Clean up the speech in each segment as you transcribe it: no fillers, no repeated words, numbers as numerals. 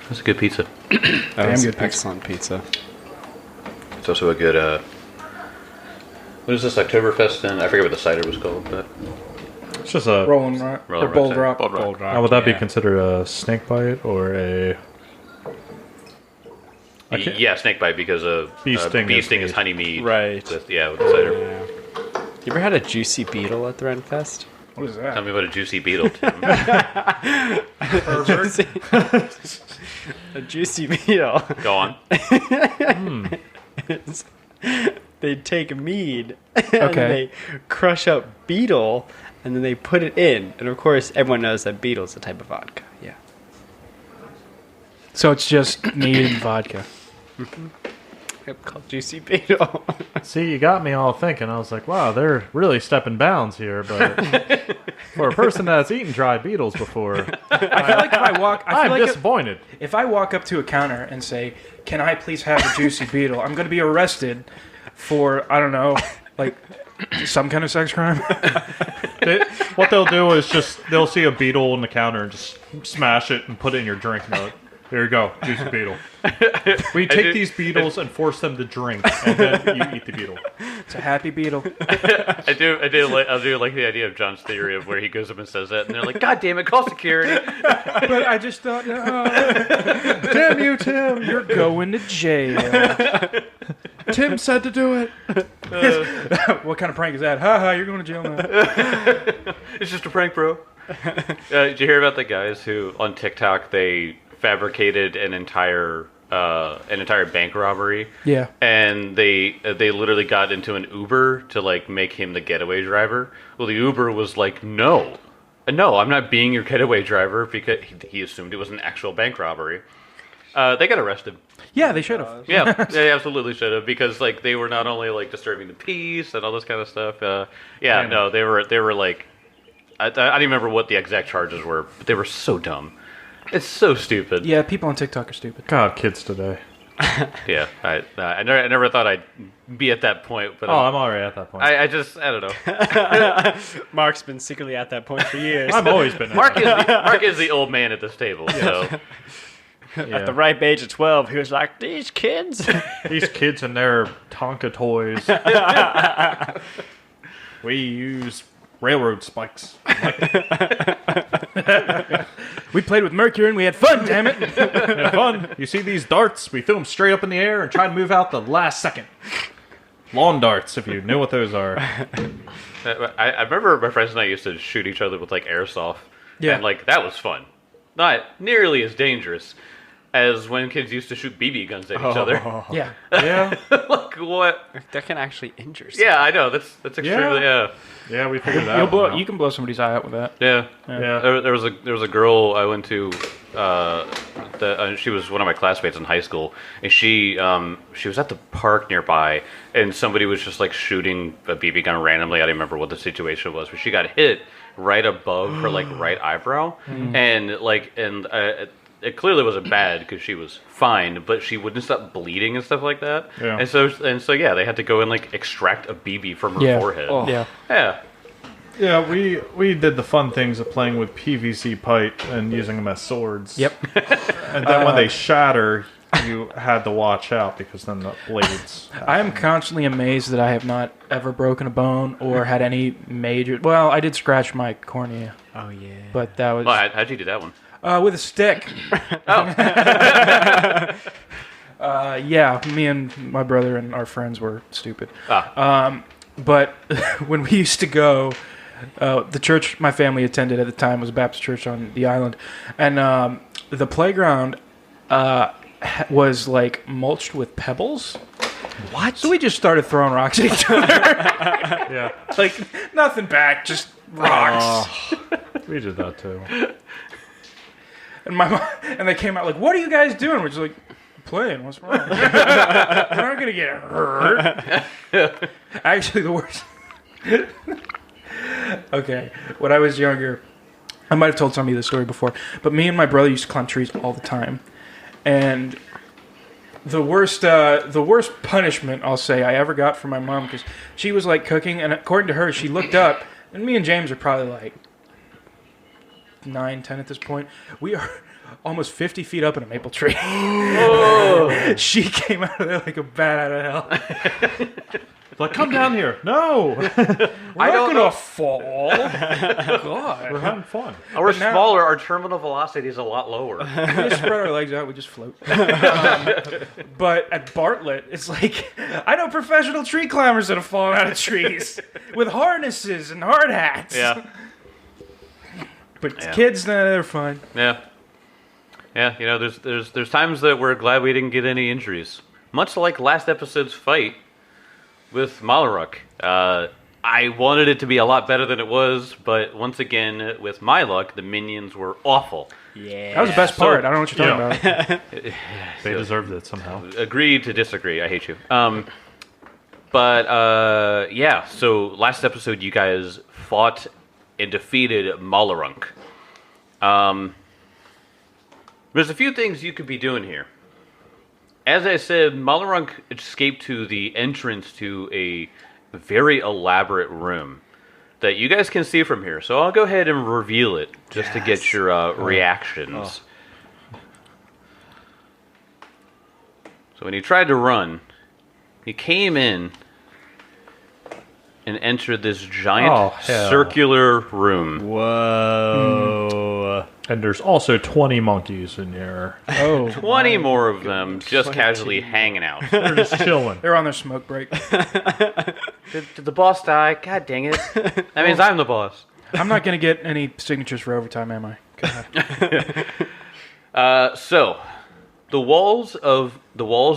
That's a good pizza. That was good pizza. excellent pizza. It's also a good, what is this, Oktoberfest? And I forget what the cider was called, but It's just a. Rolling Rock Rolling or Bold Rock, Rock. Bold Rock. Bold Rock, How would that be yeah. considered a snake bite or a? can't- Yeah, snake bite because of Bee sting bee is sting is mead. honey mead. Right. With the cider. Yeah. You ever had a juicy beetle at the Renfest? What is Tell that? me about a juicy beetle, Tim. A juicy beetle. Go on. They take mead and Okay. they crush up beetle and then they put it in. And of course, everyone knows that beetle is a type of vodka. Yeah. So it's just mead and vodka. Yep, called juicy beetle. See, you got me all thinking. I was like, wow, they're really stepping bounds here. But for a person that's eaten dried beetles before, I feel like if I walk, I'm disappointed. if I walk up to a counter and say, "Can I please have a juicy beetle?" I'm going to be arrested for I don't know, like some kind of sex crime. What they'll do is just they'll see a beetle on the counter and just smash it and put it in your drink note. There you go, juicy beetle. We take these beetles and force them to drink, and then you eat the beetle. It's a happy beetle. I do like the idea of John's theory of where he goes up and says that, and they're like, "God damn it, call security." But I just thought, damn you, Tim, you're going to jail. Tim said to do it. What kind of prank is that? Ha ha, you're going to jail now. It's just a prank, bro. Did you hear about the guys who on TikTok they fabricated an entire bank robbery? Yeah. And they literally got into an Uber to like make him the getaway driver. Well, the Uber was like, no, I'm not being your getaway driver, because he assumed it was an actual bank robbery. They got arrested. Yeah, they should have. Yeah, they absolutely should have, because like they were not only like disturbing the peace and all this kind of stuff. No, they were like, I don't even remember what the exact charges were, but they were so dumb. It's so stupid. Yeah, people on TikTok are stupid. God, kids today. Yeah, I never thought I'd be at that point, but I'm already at that point. I don't know. Mark's been secretly at that point for years. I've always been. Mark is the old man at this table, so At the ripe age of 12, he was like, these kids. These kids and their Tonka toys. We use railroad spikes. We played with mercury and we had fun, damn it. Have fun. You see these darts? We threw them straight up in the air and try to move out the last second. Lawn darts, if you knew what those are. I remember my friends and I used to shoot each other with like airsoft. Yeah. And like that was fun. Not nearly as dangerous as when kids used to shoot BB guns at each other. Yeah. Yeah, Like what? That can actually injure someone. Yeah, I know. That's extremely yeah, we figured that. You'll blow, one out. you can blow somebody's eye out with that. Yeah. Yeah. There was a girl I went to. She was one of my classmates in high school, and she was at the park nearby, and somebody was just like shooting a BB gun randomly. I don't remember what the situation was, but she got hit right above her like right eyebrow, and it clearly wasn't bad because she was fine, but she wouldn't stop bleeding and stuff like that. Yeah. And so yeah, they had to go and like extract a BB from her Yeah. forehead. Oh. Yeah. Yeah. Yeah, we did the fun things of playing with PVC pipe and using them as swords. Yep. And then when they shatter, you had to watch out because then the blades. I am constantly amazed that I have not ever broken a bone or had any major. Well, I did scratch my cornea, Oh, yeah. but that was Well, how'd you do that one? with a stick. Yeah, me and my brother and our friends were stupid. But when we used to go, the church my family attended at the time was a Baptist church on the island, and the playground was like mulched with pebbles. What? So we just started throwing rocks at each other. Yeah, Like nothing back, just rocks. we did that too. And my mom, and they came out like, "What are you guys doing?" We're just like, "Playing. What's wrong? We're not gonna get hurt." Actually, the worst. Okay, when I was younger, I might have told some of you this story before, but me and my brother used to climb trees all the time, and the worst punishment I'll say I ever got from my mom, because she was like cooking, and according to her, she looked up, and me and James are probably like 9, 10 at this point. We are almost 50 feet up in a maple tree. She came out of there like a bat out of hell. It's like, come down here. No, I don't know. Fall. God. we're having fun. We're now- smaller. Our terminal velocity is a lot lower. We just spread our legs out. We just float. But at Bartlett, it's like I know professional tree climbers that have fallen out of trees with harnesses and hard hats. Yeah. But Yeah. kids, nah, they're fine. Yeah. Yeah, you know, there's times that we're glad we didn't get any injuries. Much like last episode's fight with Malaruk. I wanted it to be a lot better than it was, but once again, with my luck, the minions were awful. Yeah. That was the best part. I don't know what you're talking about. They deserved it somehow. Agree to disagree. I hate you. Yeah, so last episode you guys fought and defeated Malarunk. There's a few things you could be doing here. As I said, Malarunk escaped to the entrance to a very elaborate room that you guys can see from here. So I'll go ahead and reveal it just to get your reactions. So when he tried to run, he came in and entered this giant Oh, hell. circular room. Whoa. And there's also 20 monkeys in here. Oh, 20 more of them just casually hanging out. They're just chilling. they're on their smoke break. Did the boss die? God dang it. That means I'm the boss. I'm not going to get any signatures for overtime, am I? God. So, the walls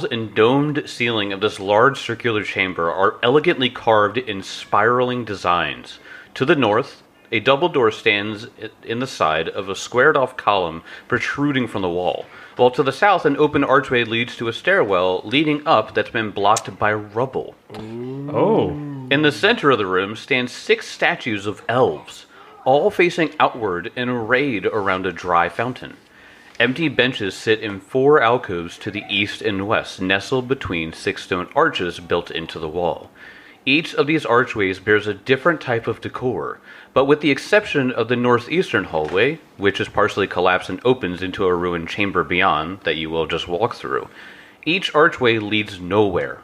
and domed ceiling of this large circular chamber are elegantly carved in spiraling designs. To the north, a double door stands in the side of a squared-off column protruding from the wall, while to the south an open archway leads to a stairwell leading up that's been blocked by rubble. Oh. In the center of the room stand 6 statues of elves, all facing outward and arrayed around a dry fountain. Empty benches sit in 4 alcoves to the east and west, nestled between 6 stone arches built into the wall. Each of these archways bears a different type of decor, but with the exception of the northeastern hallway, which is partially collapsed and opens into a ruined chamber beyond that you will just walk through, each archway leads nowhere.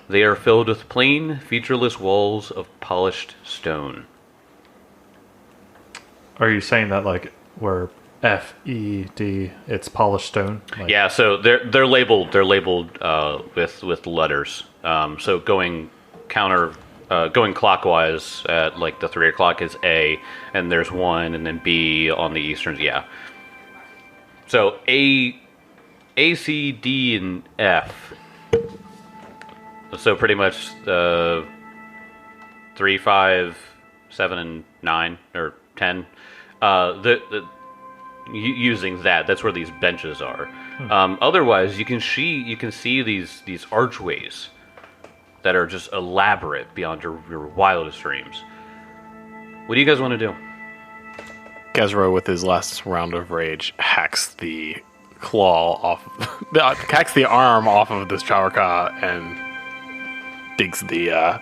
They are filled with plain, featureless walls of polished stone. Are you saying that like we're FED, it's polished stone? Like, Yeah, so they're labeled with letters. So going clockwise at like the 3 o'clock is A, and there's 1, and then B on the eastern. Yeah. So A, C, D, and F. So pretty much 3, 5, 7, and 9 or 10. Using that's where these benches are. Otherwise, you can see these archways that are just elaborate beyond your wildest dreams. What do you guys want to do? Gezro, with his last round of rage, hacks the claw off, hacks the arm off of this Chawarka and digs the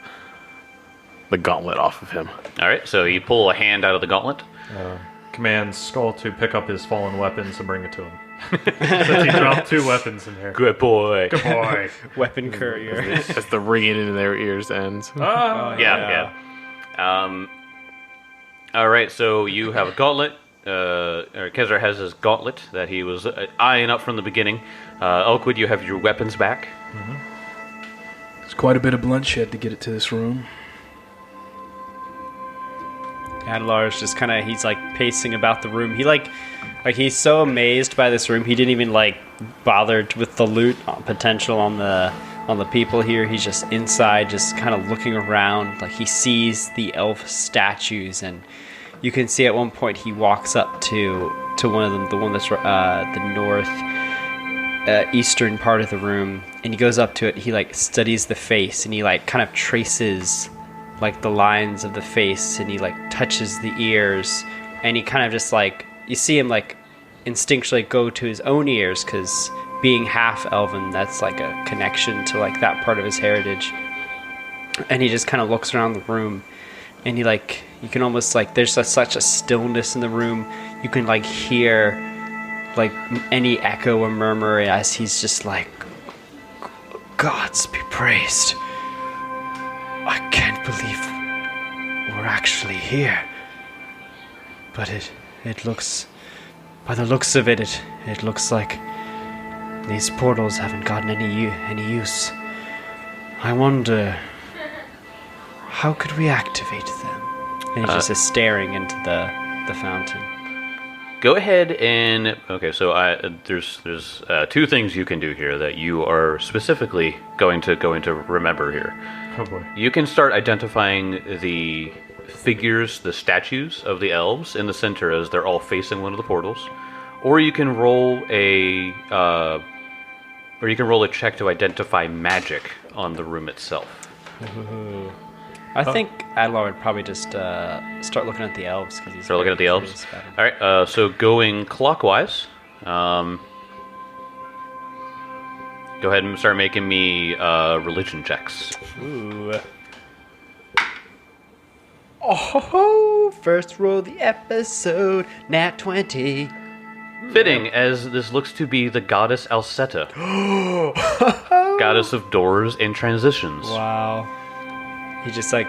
gauntlet off of him. All right, so you pull a hand out of the gauntlet. commands Skull to pick up his fallen weapons and bring it to him. Since he dropped 2 weapons in here. Good boy. Good boy. Weapon courier. As the ringing in their ears ends. Yeah. All right, so you have a gauntlet. Kezar has his gauntlet that he was eyeing up from the beginning. Elkwood, you have your weapons back. There's quite a bit of bloodshed to get it to this room. Adlar's just kind of, he's like pacing about the room. He like he's so amazed by this room. He didn't even like bother with the loot potential on the people here. He's just inside, just kind of looking around. Like he sees the elf statues, and you can see at one point he walks up to one of them, the one that's the north eastern part of the room, and he goes up to it. He like studies the face, and he like kind of traces like the lines of the face, and he like touches the ears, and he kind of just like, you see him like instinctually go to his own ears, because being half elven, that's like a connection to like that part of his heritage. And he just kind of looks around the room, and you can almost there's such a stillness in the room. You can hear any echo or murmur as he's just like, "Gods be praised. I can't believe we're actually here." But it looks, by the looks of it, it looks like these portals haven't gotten any use. I wonder, how could we activate them? And he just is staring into the fountain. Go ahead and so there's two things you can do here that you are specifically going to remember here. Oh boy. You can start identifying the figures, the statues of the elves in the center as they're all facing one of the portals, or you can roll a check to identify magic on the room itself. I think Adlar would probably just start looking at the elves because he's Start looking at the elves. All right. So going clockwise. Go ahead and start making me religion checks. Ooh. Oh, first roll of the episode, nat 20. Fitting, as this looks to be the goddess Alceta, goddess of doors and transitions. Wow. He just so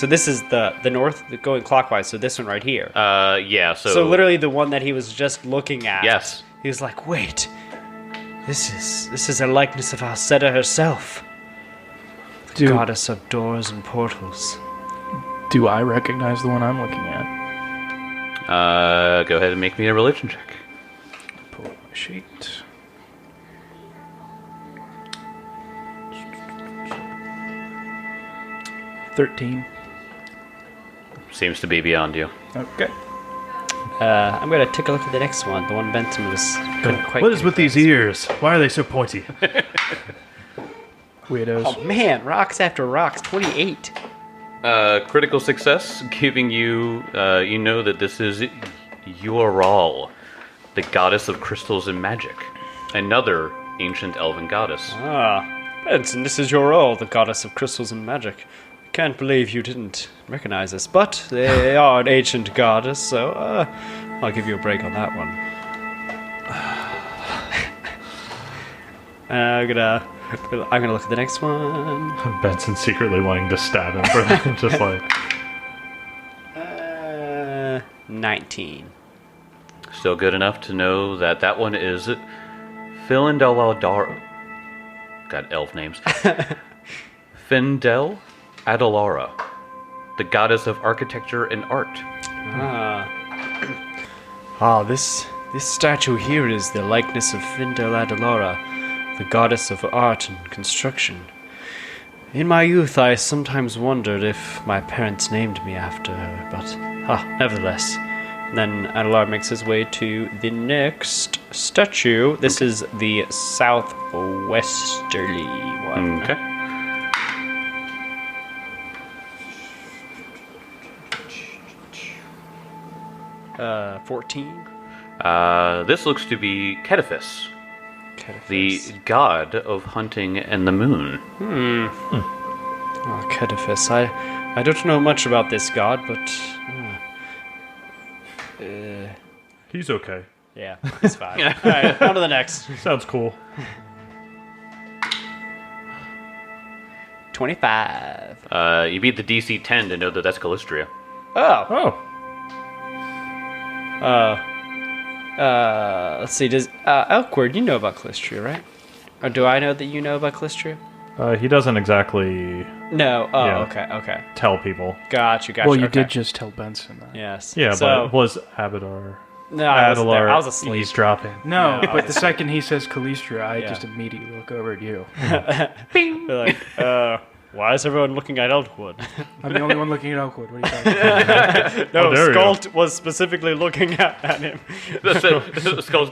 this is the north going clockwise. So this one right here. Yeah. So literally the one that he was just looking at. Yes. He was like, "Wait, this is a likeness of Alceta herself, the goddess of doors and portals." Do I recognize the one I'm looking at? Go ahead and make me a religion check. Pull up my sheet. $13. Seems to be beyond you. Okay. I'm gonna take a look at the next one. The one Benson was couldn't quite. What is with these ears? Why are they so pointy? Weirdos. Oh man, rocks after rocks. 28. Critical success, giving you, you know that this is Ural, the goddess of crystals and magic. Another ancient elven goddess. Ah, Benson, this is your role, the goddess of crystals and magic. I can't believe you didn't recognize us, but they are an ancient goddess, so I'll give you a break on that one. I'm gonna look at the next one. Benson secretly wanting to stab him for that. Just like 19. Still good enough to know that that one is Filindaladara. Got elf names. Findel Adalara, the goddess of architecture and art. This statue here is the likeness of Findel Adalara, the goddess of art and construction. In my youth, I sometimes wondered if my parents named me after her, but nevertheless. And then Adalar makes his way to the next statue. This is the southwesterly one. Okay. Uh, 14. This looks to be Cetaphis, the god of hunting and the moon. Oh, Cetaphis. I don't know much about this god, but he's okay. yeah, he's fine. All right, on to the next. Sounds cool. 25. You beat the DC 10 to know that that's Calistria. Oh. Oh, Let's see. Does Elkward, you know about Calistria, right? Or do I know that you know about Calistria? he doesn't exactly No. Oh, Yeah. okay. tell people. Gotcha. Well, you okay. did just tell Benson that. Yes. Yeah, so, but was Abadar no, I wasn't there. I was Adalar asleep. eavesdropping? No, No, but the second he says Calistria, I Yeah. just immediately look over at you. They're like, why is everyone looking at Elkwood? I'm the only one looking at Oakwood. What are you talking about? No, there we go. Skult was specifically looking at him.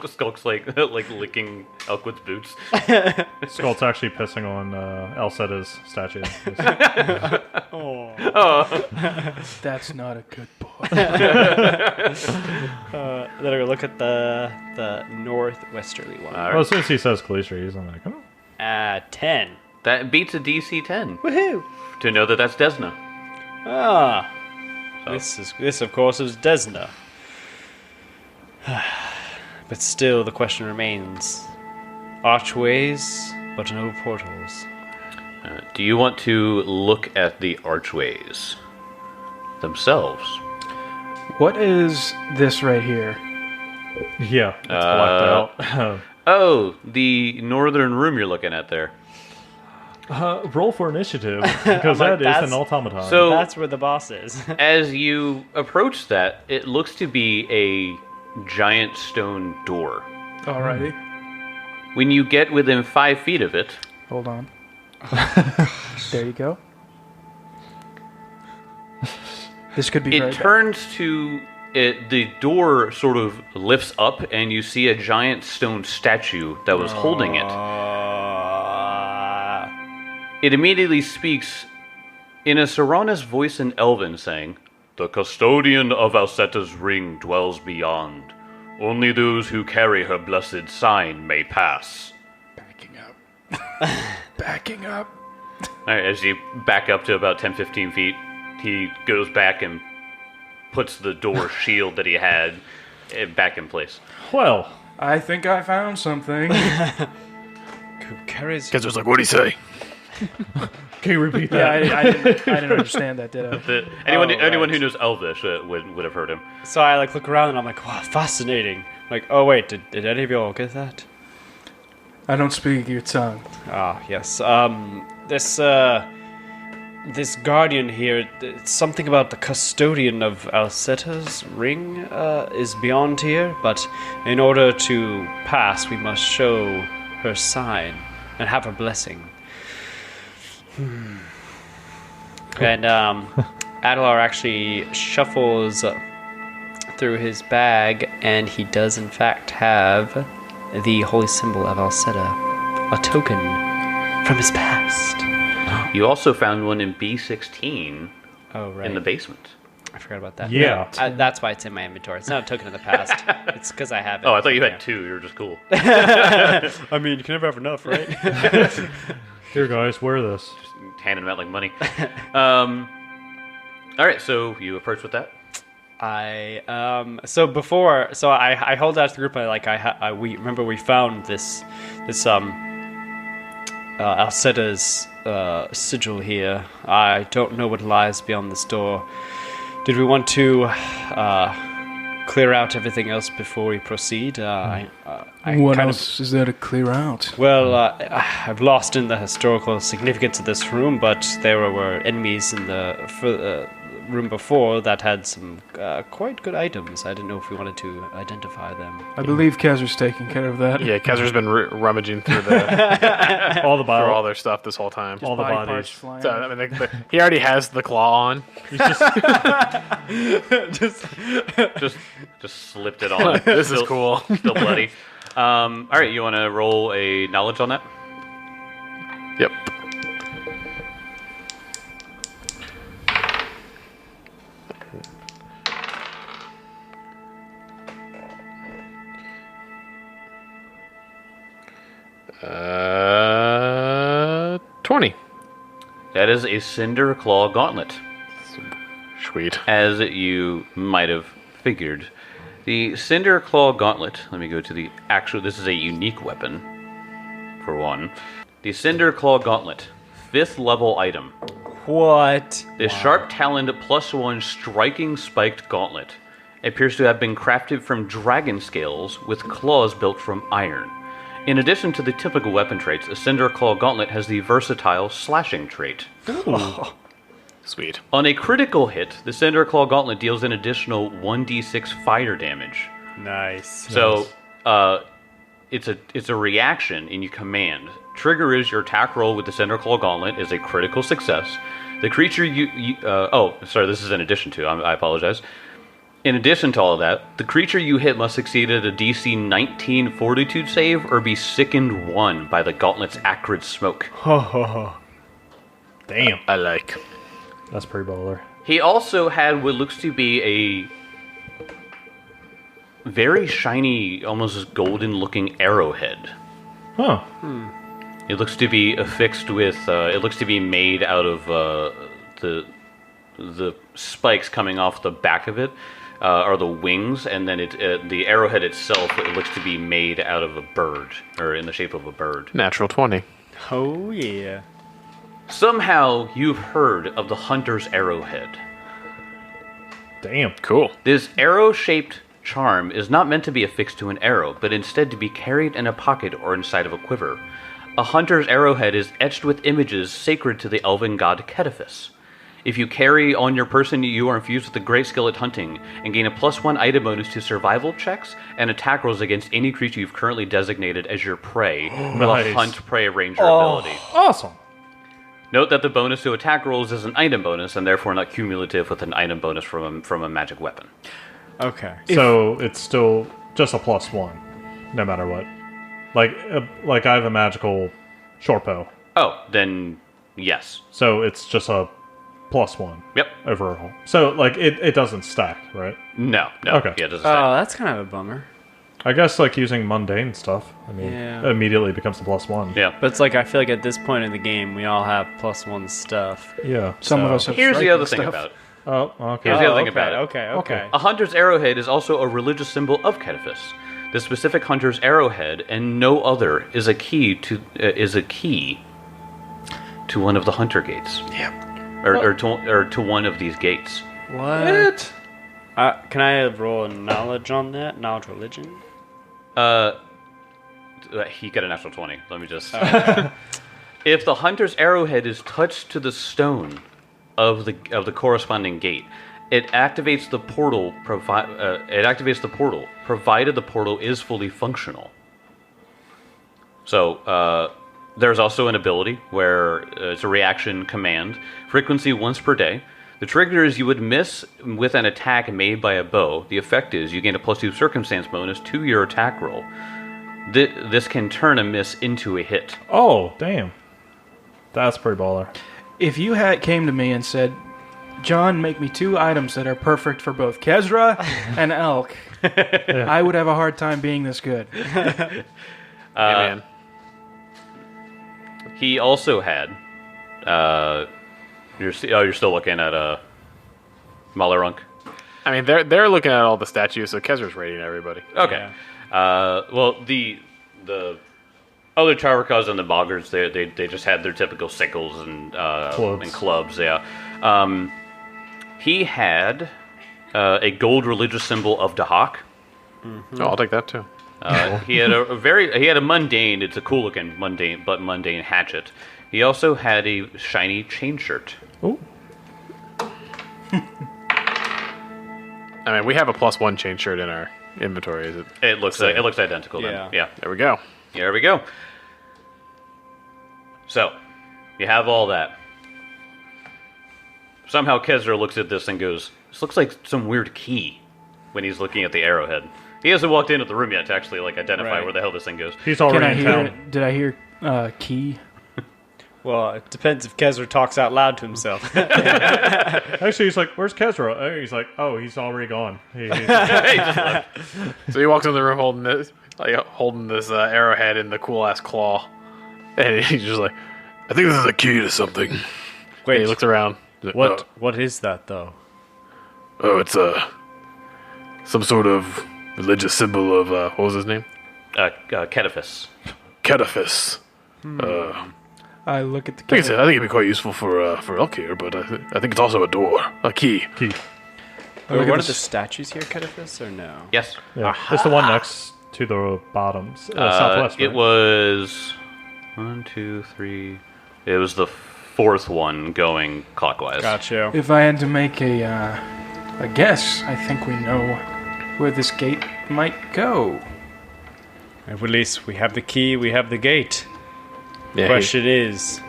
Skulk's like licking Elkwood's boots. Skull's actually pissing on Alceta's statue. That's not a good boy. Then I go look at the northwesterly one. All right. Well, as soon as he says Calistria, he's like, oh. 10. That beats a DC 10 Woohoo! to know that that's Desna. So. This of course is Desna. But still, the question remains: archways, but no portals. Do you want to look at the archways themselves? What is this right here? Yeah, it's blacked out. Oh, the northern room you're looking at there. Roll for initiative, because like, that is that's- an automaton. So- That's where the boss is. As you approach that, it looks to be a giant stone door. Alrighty. When you get within 5 feet of it, Hold on. There you go. This could be very it bad. turns to it. The door sort of lifts up, and you see a giant stone statue that was holding it. It immediately speaks in a Serana's voice in Elven, saying, "The custodian of Alceta's ring dwells beyond. Only those who carry her blessed sign may pass." Backing up. Backing up. All right, as you back up to about 10-15 feet, he goes back and puts the door shield that he had back in place. Well, I think I found something. Who carries? Kezra's like, what'd he say? can you repeat Yeah, that? I didn't understand that, did I? Anyone right. who knows Elvish would have heard him. So I like look around and I'm like, wow, fascinating. Like, oh wait, did any of you all get that? I don't speak your tongue. Ah, yes. This guardian here, it's something about the custodian of Alceta's ring is beyond here, but in order to pass, we must show her sign and have her blessing. And Adelar actually shuffles through his bag, and he does in fact have the holy symbol of Alceta, a token from his past. You also found one in B16 Oh, right. in the basement. I forgot about that. Yeah. That's why it's in my inventory. It's not a token of the past. It's because I have it. Oh, I thought you had two. You were just cool. I mean, you can never have enough, right? Here, guys, wear this. Handing them out like money. All right, so you approach with that. I hold out to the group. We remember we found this Alceta's sigil here. I don't know what lies beyond this door. Did we want to clear out everything else before we proceed? I What kind else is there to clear out? Well, I've lost in the historical significance of this room, but there were enemies in the room before that had some quite good items. I didn't know if we wanted to identify them. I believe Kezra's taking care of that. Yeah, Kezra's been rummaging through the All the through bodies. all their stuff this whole time. all the Body bodies. parts flying. So, I mean, he already has the claw on. He's just Just slipped it on. This is cool. Still bloody. All right, you want to roll a knowledge on that? Yep. Uh, 20. That is a Cinder Claw Gauntlet. Sweet. As you might have figured. The Cinder Claw Gauntlet, let me go to the actual, this is a unique weapon, for one. The Cinder Claw Gauntlet, 5th level item. What? This sharp-taloned +1 striking spiked gauntlet appears to have been crafted from dragon scales with claws built from iron. In addition to the typical weapon traits, a Cinder Claw Gauntlet has the versatile slashing trait. Sweet. On a critical hit, the Cinder Claw Gauntlet deals an additional 1d6 fire damage. Nice. So, it's a reaction and you command. Trigger is your attack roll with the Cinder Claw Gauntlet is a critical success. The creature this is in addition to, I apologize. In addition to all of that, the creature you hit must succeed at a DC 19 Fortitude save or be sickened 1 by the Gauntlet's acrid smoke. damn. I like. That's pretty baller. He also had what looks to be a very shiny, almost golden-looking arrowhead. Huh. It looks to be affixed with. It looks to be made out of the the spikes coming off the back of it are the wings, and then the arrowhead itself, it looks to be made out of a bird, or in the shape of a bird. Natural 20. Oh yeah. Somehow you've heard of the hunter's arrowhead. Damn. Cool. This arrow-shaped charm is not meant to be affixed to an arrow, but instead to be carried in a pocket or inside of a quiver. A hunter's arrowhead is etched with images sacred to the elven god Cetaphis. If you carry on your person, you are infused with a great skill at hunting, and gain a +1 item bonus to survival checks and attack rolls against any creature you've currently designated as your prey with a Nice. hunt prey ranger ability. Awesome. Note that the bonus to attack rolls is an item bonus, and therefore not cumulative with an item bonus from a magic weapon. Okay. So it's still just a +1, no matter what. Like I have a magical short bow, Oh, then yes. so it's just a +1 Yep. overall. So like it doesn't stack, right? No. Okay. Yeah, it doesn't stack. Oh, that's kind of a bummer. I guess like using mundane stuff. I mean, Yeah. it immediately becomes a +1. Yeah. But it's like I feel like at this point in the game, we all have +1 stuff. Yeah. Some of so- us have Here's the other thing striking about it. Oh, okay. Here's the other thing okay, about it. Okay. A hunter's arrowhead is also a religious symbol of Cetaphis. The specific hunter's arrowhead and no other is a key to one of the hunter gates. Yep. Or to one of these gates. What? Can I roll a knowledge on that? Knowledge religion? He got a natural 20. Let me just. If the hunter's arrowhead is touched to the stone of the corresponding gate, it activates the portal. Provided the portal is fully functional. So there's also an ability where it's a reaction command, frequency once per day. The trigger is you would miss with an attack made by a bow. The effect is you gain a +2 circumstance bonus to your attack roll. This can turn a miss into a hit. Oh, damn. That's pretty baller. If you came to me and said, John, make me 2 items that are perfect for both Kezra and Elk, I would have a hard time being this good. Hey, man. He also had. You're still looking at Malarunk. I mean, they're looking at all the statues, so Kezra's rating everybody. Okay. Well, the other Charvakas and the Boggers, they just had their typical sickles and clubs. Yeah. He had a gold religious symbol of Dahak. Oh, I'll take that too. He had a mundane. It's a cool looking mundane hatchet. He also had a shiny chain shirt. Ooh. I mean, we have a +1 chain shirt in our inventory. Is it? It looks identical. Yeah. Then. Yeah. There we go. There we go. So, you have all that. Somehow Kezra looks at this and goes, "This looks like some weird key." When he's looking at the arrowhead, he hasn't walked into the room yet to actually identify Right. where the hell this thing goes. He's Can already I in hear? town. Did I hear key? Well, it depends if Kezra talks out loud to himself. Actually, he's like, "Where's Kezra?" He's like, "Oh, he's already gone." Hey, just left. So he walks in the room holding this arrowhead in the cool ass claw, and he's just like, "I think this is a key to something." And Wait, he looks around. He's like, what is that though? Oh, it's some sort of religious symbol of what was his name? Cetaphis. Cetaphis. I look at the I think key. it'd be quite useful for elk here, but I think it's also a door, a key. Key. I look What at are the this- statues here, Cetaphis, or no? Yes. Yeah. It's the one next to the bottom, southwest. It Right? was 1, 2, 3. It was the 4th one going clockwise. Gotcha. If I had to make a guess, I think we know where this gate might go. At least we have the key, we have the gate. Yeah, Question is,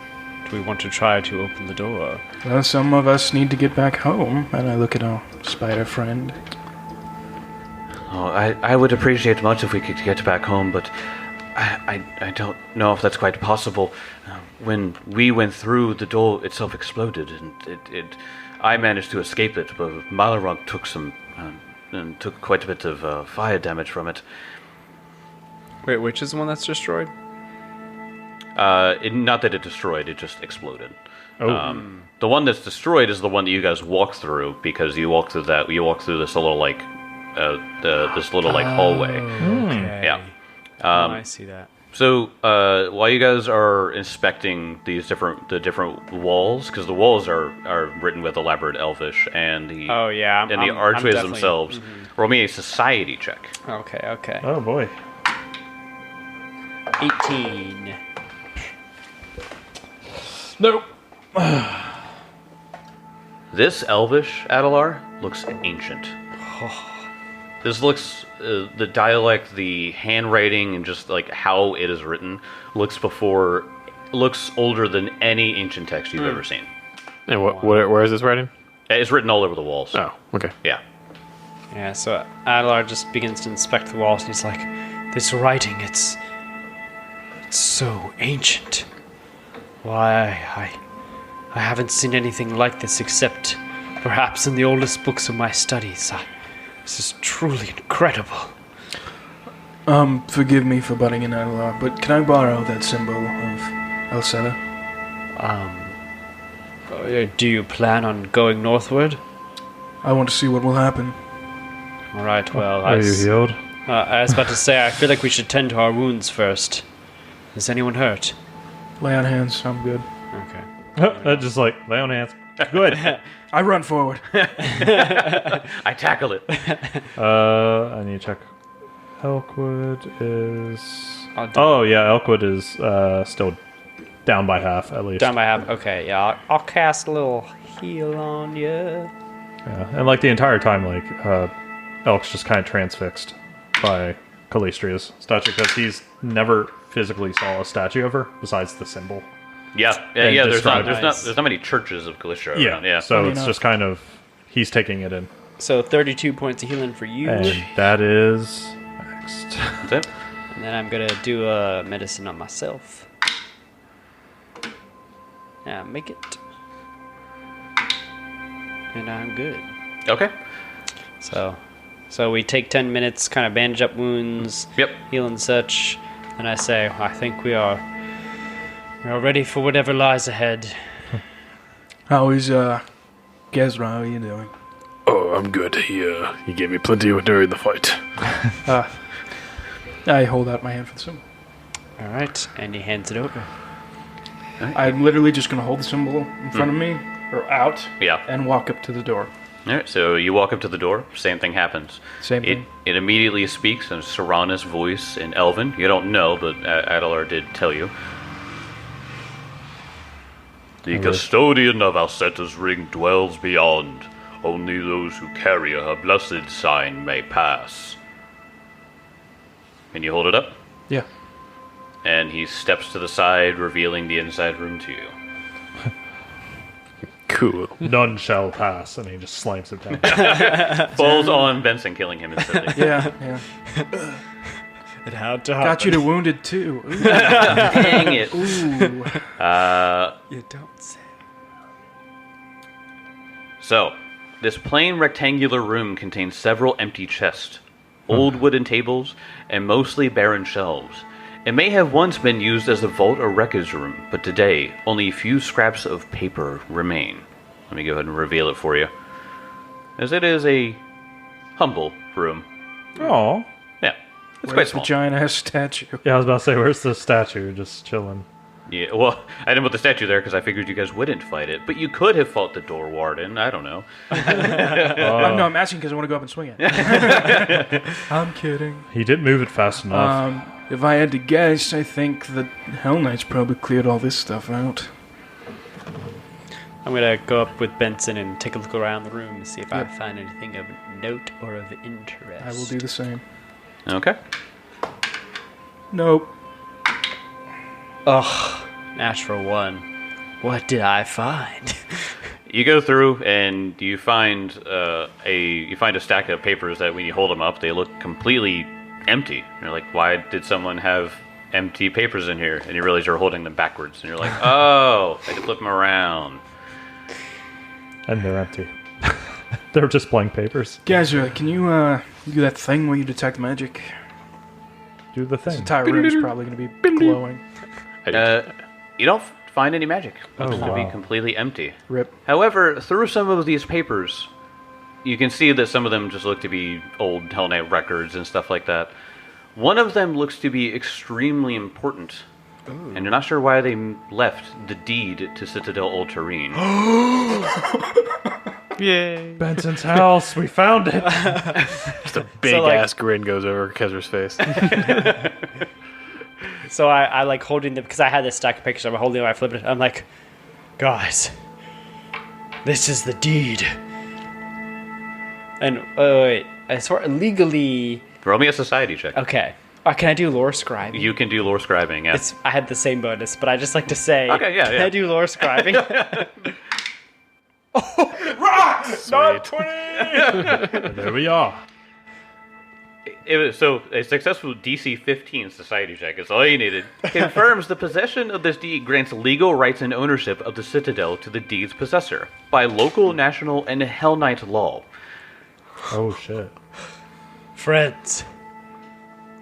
do we want to try to open the door? Well, some of us need to get back home, and I look at our spider friend. Oh, I would appreciate much if we could get back home, but I don't know if that's quite possible. When we went through, the door itself exploded, and I managed to escape it, but Malarunk took and took quite a bit of fire damage from it. Wait, which is the one that's destroyed? Not that it destroyed; it just exploded. The one that's destroyed is the one that you guys walk through because you walk through that. You walk through this little like hallway. Okay. Yeah. I see that. So while you guys are inspecting the different walls, because the walls are written with elaborate Elvish, and the Oh yeah. and the I'm archways definitely- themselves, roll me a society check. Okay. Oh boy. 18. Nope. This Elvish, Adelar, looks ancient. This looks, the dialect, the handwriting, and just like how it is written looks older than any ancient text you've ever seen. And where is this writing? It's written all over the walls. Oh, okay. Yeah. Yeah, so Adelar just begins to inspect the walls, and he's like, "This writing, it's so ancient. Why, I haven't seen anything like this except perhaps in the oldest books of my studies. This is truly incredible." Forgive me for butting in, Adelar, but can I borrow that symbol of Elsetta? Do you plan on going northward? I want to see what will happen. All right, well, Are you healed? I was about to say, I feel like we should tend to our wounds first. Is anyone hurt? Lay on hands. I'm good. Okay. Just like lay on hands. Good. I run forward. I tackle it. I need to check. Elkwood is. I'll do Oh yeah, Elkwood is still down by half at least. Down by half. Okay, yeah, I'll cast a little heal on you. Yeah, and like the entire time, like Elk's just kind of transfixed by Calistria's statue because he's never physically saw a statue of her besides the symbol. Yeah. And There's not describe- there's not many churches of Calistria Yeah, around. Yeah. So Funny it's enough. just kind of he's taking it in, So 32 points of healing for you. and that is next. That's it. And then I'm gonna do a medicine on myself. Yeah, make it. And I'm good. Okay. So we take 10 minutes, kind of bandage up wounds, Yep. heal and such. And I say, I think we are ready for whatever lies ahead. How is Gezra? How are you doing? Oh, I'm good. He gave me plenty during the fight. I hold out my hand for the symbol. All right, and he hands it over. I'm literally just going to hold the symbol in front of me, or out, Yeah. and walk up to the door. All right. So you walk up to the door. Same thing happens. Same It thing. it immediately speaks in Serana's voice in Elven. You don't know, but Adelar did tell you. The custodian of Alcetta's ring dwells beyond. Only those who carry her blessed sign may pass. And you hold it up, Yeah. and he steps to the side, revealing the inside room to you. Cool. None shall pass, and he just slams it down. Falls on Benson, killing him instantly. Yeah, yeah. It had to Got you to wounded too. Ooh. Dang it. Ooh. You don't say. So, this plain rectangular room contains several empty chests, old wooden tables, and mostly barren shelves. It may have once been used as a vault or wreckage room, but today only a few scraps of paper remain. Let me go ahead and reveal it for you. As it is a humble room. Oh, Yeah, it's quite Where's the small. giant ass statue? yeah. I was about to say, where's the statue? Just chilling. Yeah, well, I didn't put the statue there because I figured you guys wouldn't fight it, but you could have fought the door warden. I don't know. No, I'm asking because I want to go up and swing it. I'm kidding. He didn't move it fast enough. If I had to guess, I think that Hell Knights probably cleared all this stuff out. I'm gonna go up with Benson and take a look around the room to see if I Yeah. find anything of note or of interest. I will do the same. Okay. Nope. Ugh, natural one. What did I find? You go through and you find a stack of papers that when you hold them up, they look completely empty. You're like, why did someone have empty papers in here? And you realize you're holding them backwards, and you're like, oh, I can flip them around. And they're empty. They're just blank papers. Gezra, can you do that thing where you detect magic? Do the This thing. entire room's probably going to be glowing. You don't find any magic. It looks to be wow. completely empty. Rip. However, through some of these papers, you can see that some of them just look to be old Hell Knight records and stuff like that. One of them looks to be extremely important. And you're not sure why they left the deed to Citadel Ultarine. Yay! Benson's house. We found it. Just a big ass grin goes over Kezra's face. So I like holding them because I had this stack of pictures. I'm holding them. I flip it. I'm like, guys, this is the deed. And wait, as far legally, Roll me a society check. okay. Can I do lore scribing? You can do lore scribing, yeah. I had the same bonus, but I just like to say, Okay, yeah, Can yeah. I do lore scribing? Not Sweet. 20! There we are. So, a successful DC 15 society check is all you needed. Confirms the possession of this deed grants legal rights and ownership of the Citadel to the deed's possessor by local, national, and Hell Knight law. Oh shit. Friends,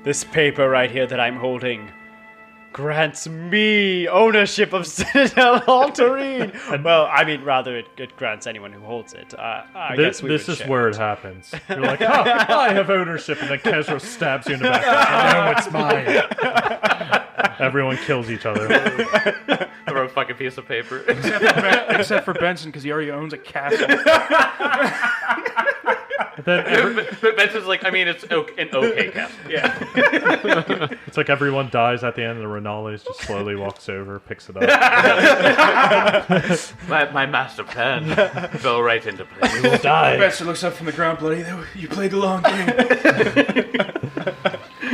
this paper right here that I'm holding grants me ownership of Citadel Ultarine. Well, I mean, rather, it grants anyone who holds it. I This, guess we this would is share where it. it happens. You're like, I have ownership, and then Kezra stabs you in the back. No, it's mine. Everyone kills each other. Throw a fucking piece of paper. Except for Benson, because he already owns a castle. Then But Benson's like, I mean, it's an okay castle. Yeah. it's like everyone dies at the end, and Renales just slowly walks over, picks it up. My master plan fell right into place. Die. Benson looks up from the ground, bloody. You played the long game.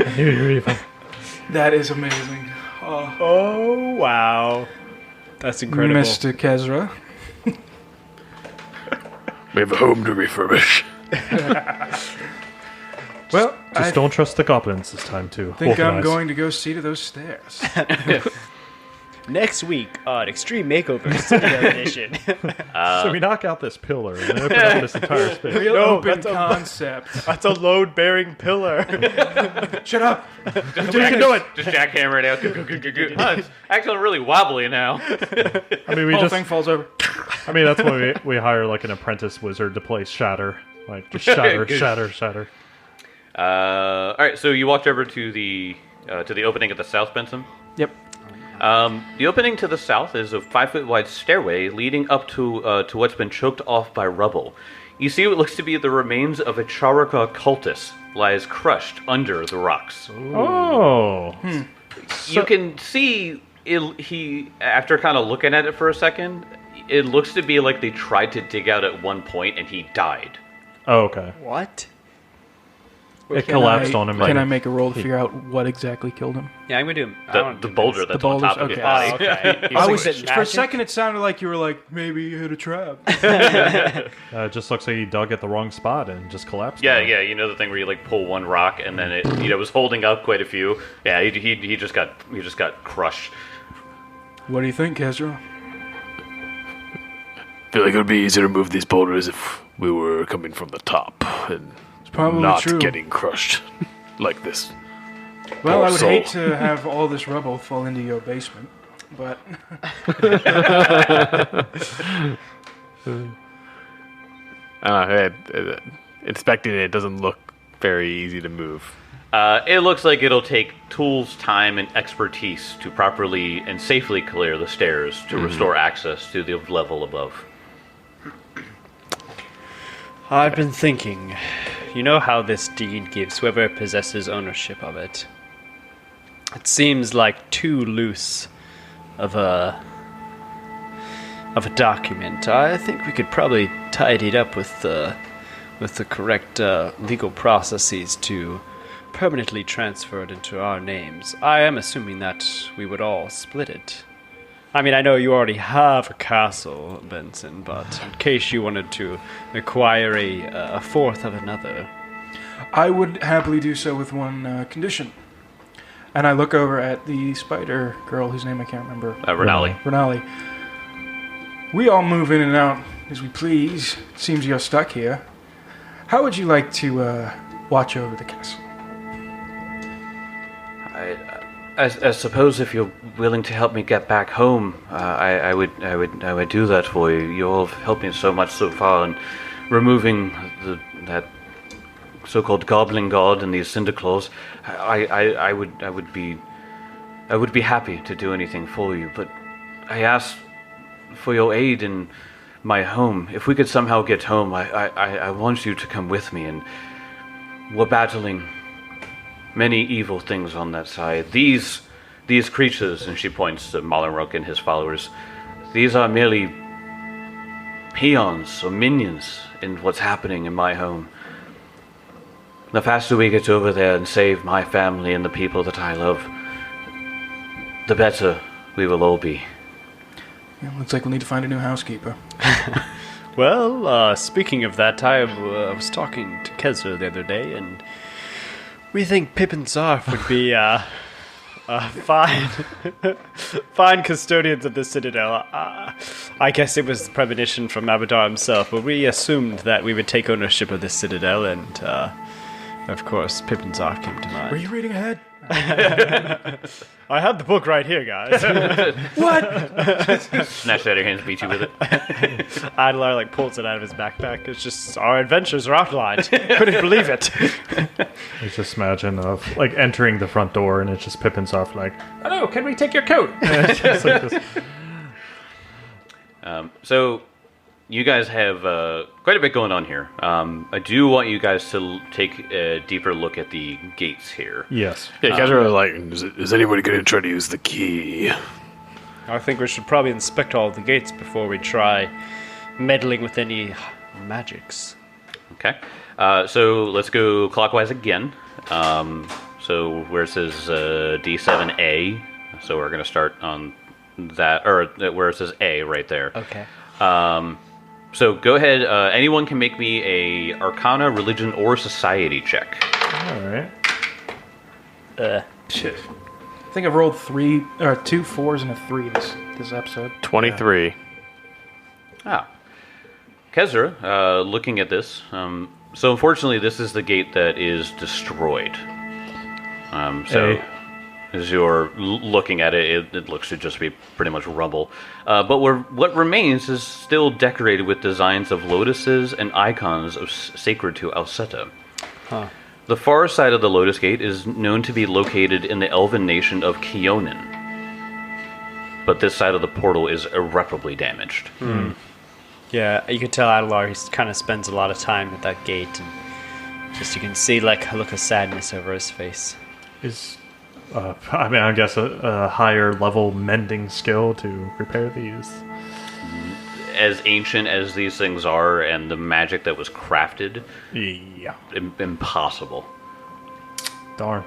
I knew you were evil. That is amazing. Oh, Oh, wow. That's incredible. Mr. Kezra. We have a home to refurbish. Well, I Just don't trust the goblins this time, too. think I'm Wolfenize. going to go see to those stairs. Next week on Extreme Makeover Citadel Edition. So we knock out this pillar and then open up this entire space. Real No, open that's a- concept. That's a load-bearing pillar. Shut up. You can do it. Just jackhammer it out. It's actually really wobbly now. I mean, we Whole just. thing falls over. I mean, that's why we hire like an apprentice wizard to play Shatter. Like just shatter, Good. shatter, shatter. All right, so you walked over to the opening at the south, Benson. Yep. The opening to the south is a 5-foot wide stairway leading up to what's been choked off by rubble. You see what looks to be the remains of a Charaka cultist lies crushed under the rocks. Oh, You can see he after kind of looking at it for a second, it looks to be like they tried to dig out at one point and he died. oh, okay. What? It collapsed on him. Can like- I make a roll to figure out what exactly killed him? Yeah, I'm gonna do The boulder that's on boulders, top of his okay. body. Oh, okay. I was Is it for a magic? second. It sounded like you were like maybe you hit a trap. It just looks like he dug at the wrong spot and just collapsed. Yeah, on him. yeah, you know the thing where you like pull one rock and then it was holding up quite a few. Yeah, he just got crushed. What do you think, Kezra? I feel like it would be easier to move these boulders if we were coming from the top and It's probably not true. getting crushed like this. Well, I would soul. hate to have all this rubble fall into your basement, but I don't know. Inspecting it doesn't look very easy to move. It looks like it'll take tools, time, and expertise to properly and safely clear the stairs to restore access to the level above. I've been thinking. You know how this deed gives whoever possesses ownership of it. It seems like too loose of a document. I think we could probably tidy it up with the correct legal processes to permanently transfer it into our names. I am assuming that we would all split it. I mean, I know you already have a castle, Benson, but in case you wanted to acquire a fourth of another. I would happily do so with one condition. And I look over at the spider girl, whose name I can't remember. Renali. Renali. We all move in and out as we please. It seems you're stuck here. How would you like to watch over the castle? I suppose if you're willing to help me get back home, I would do that for you. You all have helped me so much so far in removing that so-called goblin god and these cinder claws. I would be happy to do anything for you, but I asked for your aid in my home. If we could somehow get home, I want you to come with me. And we're battling many evil things on that side. These creatures, and she points to Malinrook and his followers, these are merely peons or minions in what's happening in my home. The faster we get over there and save my family and the people that I love, the better we will all be. Yeah, looks like we'll need to find a new housekeeper. Well, speaking of that, I was talking to Kezra the other day, and we think Pippin Zarf would be fine custodians of the Citadel. I guess it was the premonition from Abadar himself, but we assumed that we would take ownership of the Citadel, and of course, Pippin Zarf came to mind. Were you reading ahead? I have the book right here, guys. Snatch that out of your hands, beat you with it. Adlar pulls it out of his backpack. It's just our adventures are outlined. Couldn't believe it. I just imagine of entering the front door and it's just Pippin's off hello, can we take your coat? It's just like this. So, you guys have quite a bit going on here. I do want you guys to take a deeper look at the gates here. Yes. Yeah, Kezra was like, is anybody going to try to use the key? I think we should probably inspect all the gates before we try meddling with any magics. Okay. So let's go clockwise again. So where it says D7A, so we're going to start on that, or where it says A right there. Okay. So go ahead. Anyone can make me a Arcana, Religion, or Society check. All right. Shit. I think I've rolled 2 4s and a 3 this episode. 23. Kezra, looking at this, so unfortunately this is the gate that is destroyed. As you're looking at it, it looks to just be pretty much rubble. But what remains is still decorated with designs of lotuses and icons sacred to Alceta. Huh. The far side of the Lotus Gate is known to be located in the elven nation of Keonan. But this side of the portal is irreparably damaged. Yeah, you can tell Adelar, he kind of spends a lot of time at that gate, and just you can see a look of sadness over his face. I guess a higher level mending skill to repair these. As ancient as these things are, and the magic that was crafted, Yeah. impossible. Darn.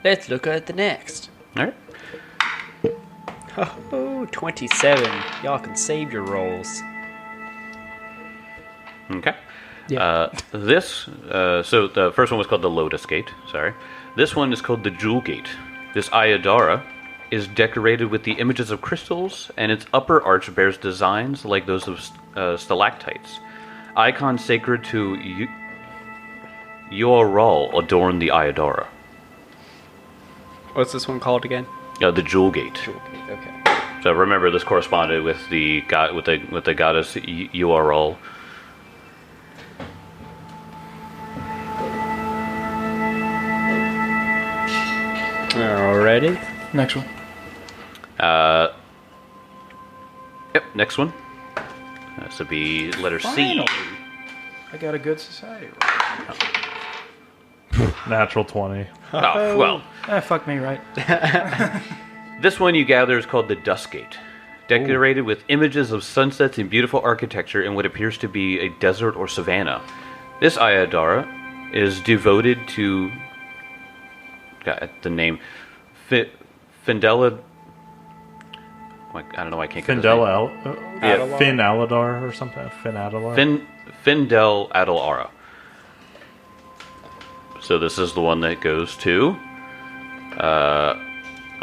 Let's look at the next. All right. Oh, 27. Y'all can save your rolls. Okay. Yeah. So the first one was called the Lotus Gate. Sorry. This one is called the Jewel Gate. This Ayadara is decorated with the images of crystals, and its upper arch bears designs like those of stalactites. Icons sacred to Yoral adorn the Ayadara. What's this one called again? The Jewel Gate. Okay. So remember, this corresponded with the god with the goddess Yoral. Alrighty. Next one. Yep. Next one. This would be letter Finally. C. I got a good society. Natural 20. Oh, well. Fuck me, right? This one you gather is called the Dusk Gate, decorated with images of sunsets and beautiful architecture in what appears to be a desert or savanna. This Ayadara is devoted to the name Findela. I don't know why I can't get his name. Findela, Finn Aladar or something. Finn Adelar. Findel Adelara. So this is the one that goes to.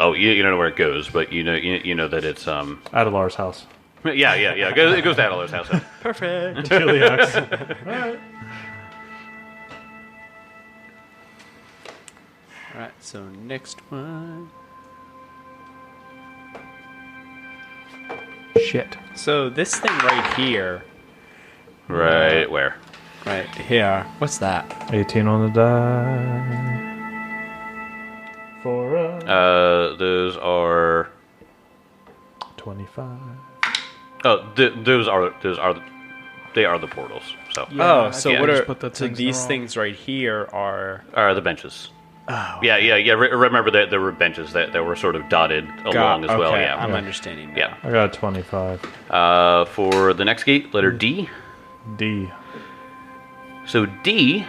You don't know where it goes, but you know that it's Adelar's house. Yeah. It goes to Adelar's house. Perfect. Chiliacs. Alright. Alright, so next one. Shit. So this thing right here. Right where? Right here. What's that? 18 on the die. For a Those are. 25. Oh, they are the portals. So Oh, so yeah, what just are put the so things in the these wrong- things right here are are the benches. Oh. Yeah. Remember that there were benches that were sort of dotted along as well. okay, Yeah. I'm understanding now. Yeah. I got 25. For the next gate, letter D. D. So D.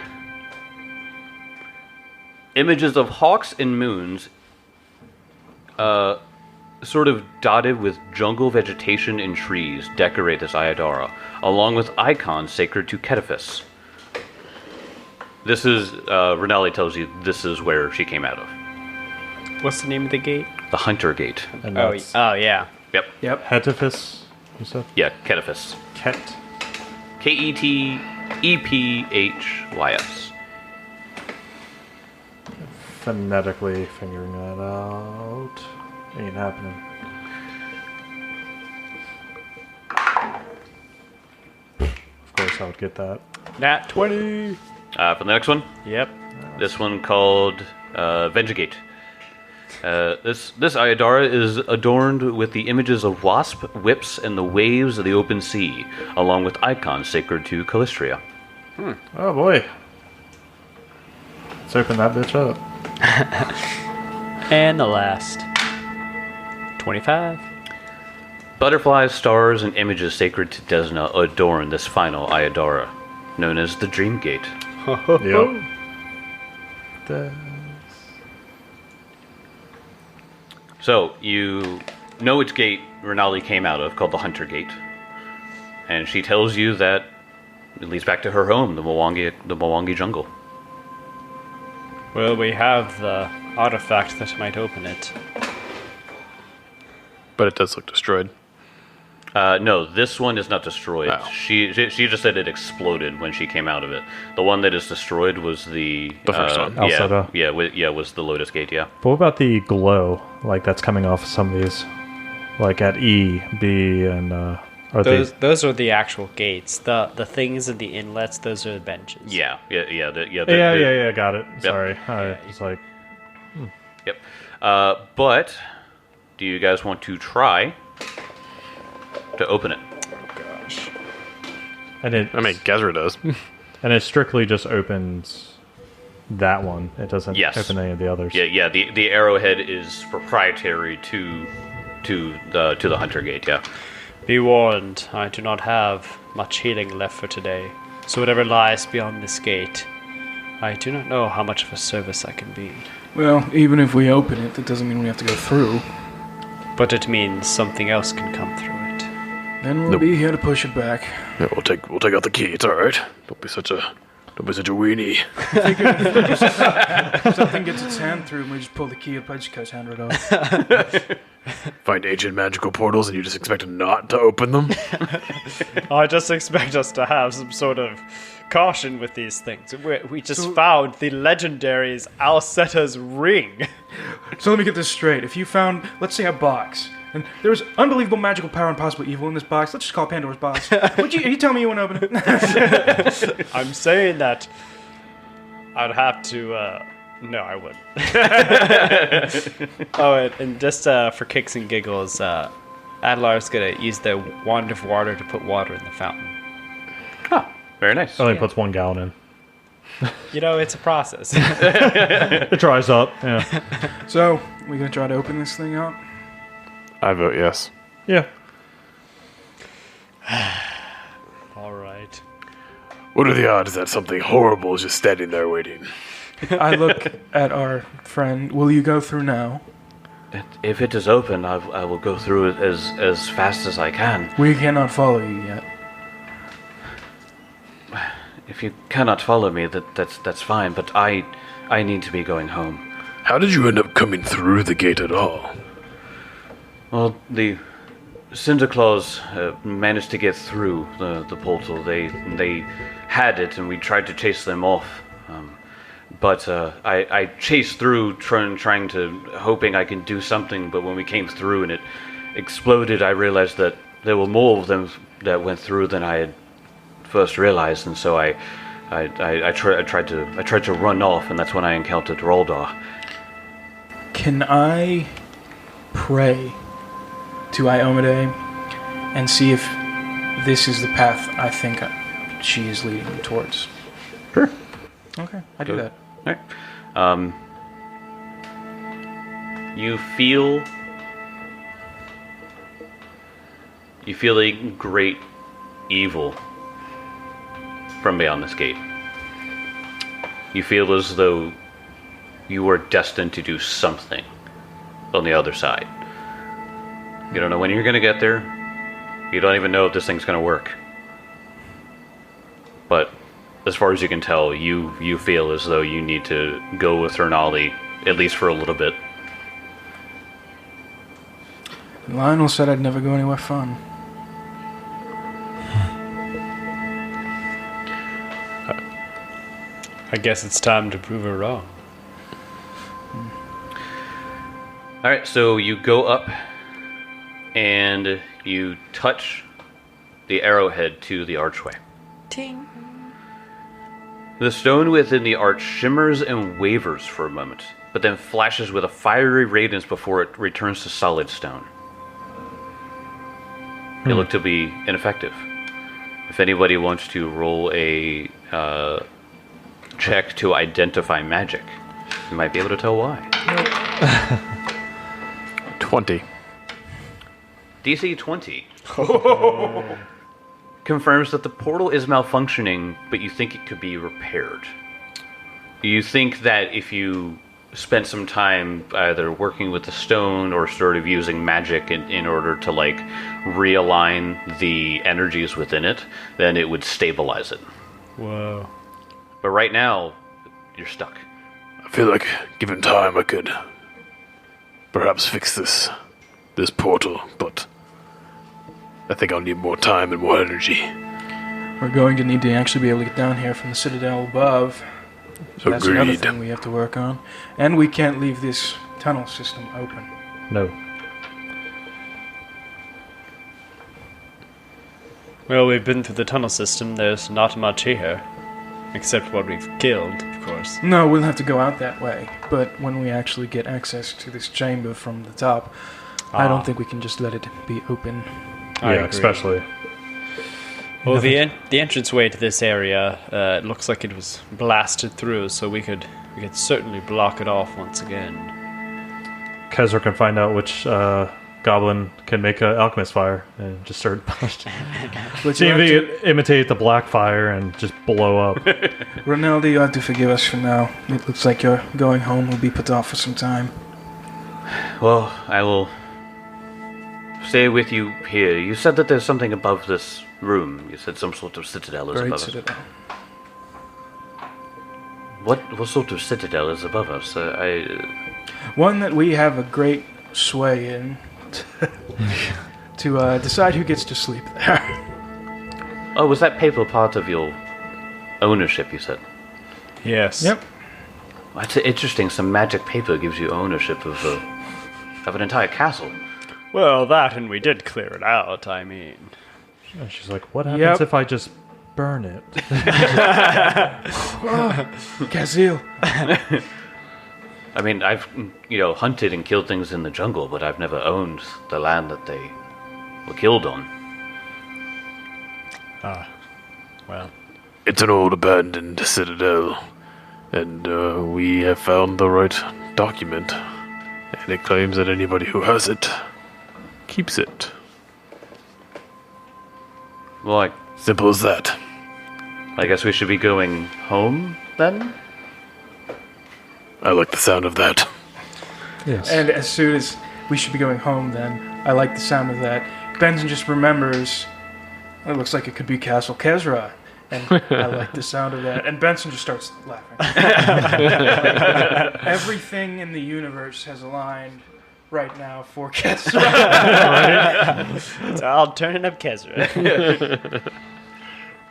Images of hawks and moons. Sort of dotted with jungle vegetation and trees decorate this Ayadara, along with icons sacred to Ketaphis. This is, Renali tells you this is where she came out of. What's the name of the gate? The Hunter Gate. And Oh, that's yeah. Yep. Yep. Hetaphis, you said? Yeah, Ketaphis. Ket. Ketephys. Phonetically figuring that out. Ain't happening. Of course I would get that. Nat 20. For the next one, Yep. this one called Vengegate. This Ayadara is adorned with the images of wasp, whips, and the waves of the open sea, along with icons sacred to Calistria. Oh boy. Let's open that bitch up. And the last. 25. Butterflies, stars, and images sacred to Desna adorn this final Ayadara, known as the Dream Gate. Yep. So, you know which gate Renali came out of, called the Hunter Gate. And she tells you that it leads back to her home, the Mwangi jungle. Well, we have the artifact that might open it. But it does look destroyed. No, this one is not destroyed. Oh. She just said it exploded when she came out of it. The one that is destroyed was the first one. Alceta. Was the Lotus Gate. Yeah. But what about the glow? Like that's coming off of some of these. Like at E, B, and are Those are the actual gates. The things in the inlets, those are the benches. Yeah. Got it. Sorry. I was like, Yep. But do you guys want to try to open it? and it. I mean, Gezra does. And it strictly just opens that one. It doesn't Yes. open any of the others. Yeah. The arrowhead is proprietary to the Hunter Gate. Yeah. Be warned, I do not have much healing left for today. So whatever lies beyond this gate, I do not know how much of a service I can be. Well, even if we open it, that doesn't mean we have to go through. But it means something else can come through it. Then we'll be here to push it back. Yeah, we'll take out the key. It's all right. Don't be such a weenie. If something gets its hand through, and we just pull the key up. I just cut his hand right off. Find ancient magical portals, and you just expect not to open them. I just expect us to have some sort of caution with these things. We just found the legendary's Alceta's ring. So let me get this straight. If you found, let's say, a box, and there was unbelievable magical power and possible evil in this box, let's just call it Pandora's box. Are you telling me you want to open it? I'm saying that I'd have to. No, I wouldn't. And just for kicks and giggles, Adlar's gonna use the wand of water to put water in the fountain. Very nice. Only puts 1 gallon in. You know, it's a process. It dries up. Yeah. So, we gonna try to open this thing up? I vote yes. Yeah. All right. What are the odds that something horrible is just standing there waiting? I look at our friend. Will you go through now? If it is open, I will go through it as fast as I can. We cannot follow you yet. If you cannot follow me, that's fine. But I need to be going home. How did you end up coming through the gate at all? Well, the Cinderclaws managed to get through the portal. They had it, and we tried to chase them off. But I chased through, hoping I can do something. But when we came through and it exploded, I realized that there were more of them that went through than I had first realized, and so I tried to run off, and that's when I encountered Roldar. Can I pray to Iomade and see if this is the path I think she is leading me towards? Sure. Okay, I do that. All right. You feel a great evil from beyond this gate. You feel as though you are destined to do something on the other side. You don't know when you're going to get there. You don't even know if this thing's going to work. But as far as you can tell, you feel as though you need to go with Renali, at least for a little bit. Lionel said I'd never go anywhere fun. I guess it's time to prove her wrong. All right, so you go up and you touch the arrowhead to the archway. Ting. The stone within the arch shimmers and wavers for a moment, but then flashes with a fiery radiance before it returns to solid stone. They look to be ineffective. If anybody wants to roll a check to identify magic, you might be able to tell why. 20. DC 20 confirms that the portal is malfunctioning, but you think it could be repaired. You think that if you spent some time either working with the stone or sort of using magic in order to like realign the energies within it, then it would stabilize it. Whoa. But right now, you're stuck. I feel like, given time, I could perhaps fix this portal, but I think I'll need more time and more energy. We're going to need to actually be able to get down here from the citadel above. So that's another Agreed. thing we have to work on. And we can't leave this tunnel system open. No. Well, we've been through the tunnel system. There's not much here. Except what we've killed, of course. No, we'll have to go out that way. But when we actually get access to this chamber from the top, I don't think we can just let it be open. I Yeah, agree. especially. Well, the entranceway to this area it looks like it was blasted through, so we could certainly block it off once again. Kezra can find out which goblin can make an alchemist fire and just start But see you if have he to, could imitate the black fire and just blow up. Ronaldo, you have to forgive us for now. It looks like your going home will be put off for some time. Well, I will stay with you here. You said that there's something above this room. You said some sort of citadel is Great above citadel. us. What sort of citadel is above us? One that we have a great sway in to decide who gets to sleep there. Oh, was that paper part of your ownership, you said? Yes. Yep. That's interesting. Some magic paper gives you ownership of an entire castle. Well, that and we did clear it out, I mean. And she's like, what happens Yep. if I just burn it? Kazil. I mean, I've, hunted and killed things in the jungle, but I've never owned the land that they were killed on. Well, It's an old abandoned citadel, and we have found the right document, and it claims that anybody who has it keeps it. Well, Simple as that. I guess we should be going home, then? I like the sound of that. Yes. And as soon as we should be going home, then I like the sound of that. Benson just remembers. It looks like it could be Castle Kezra, and I like the sound of that. And Benson just starts laughing. Everything in the universe has aligned right now for Kezra. so I'll turn up Kezra.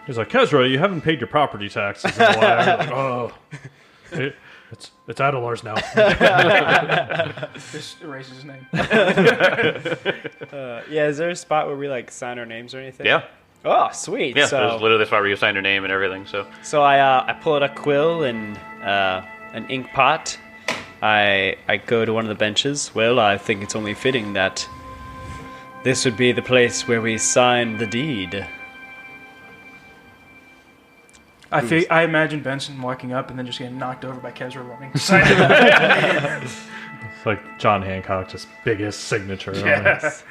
He's like, Kezra, you haven't paid your property taxes in a while. Like, oh. It's Adelar's now. This erases his name. Yeah, is there a spot where we like sign our names or anything? Yeah. Oh, sweet. Yeah, So, there's literally a spot where you sign your name and everything. So I pull out a quill and an ink pot. I go to one of the benches. Well, I think it's only fitting that this would be the place where we sign the deed. I imagine Benson walking up and then just getting knocked over by Kezra running. It's like John Hancock, just biggest signature. On it.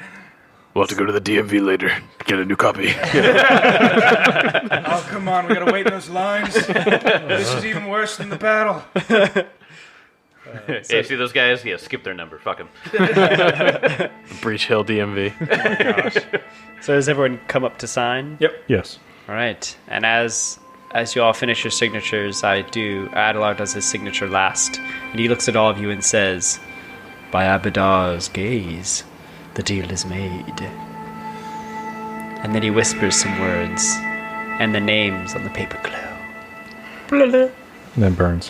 We'll have to go to the DMV later to get a new copy. Oh, come on, we gotta wait in those lines. This is even worse than the battle. hey, see those guys? Yeah, skip their number. Fuck them. Breach Hill DMV. So does everyone come up to sign? Yep. Yes. All right. And as you all finish your signatures, Adelar does his signature last, and he looks at all of you and says, "By Abadar's gaze, the deal is made." And then he whispers some words, and the names on the paper glow. And then burns.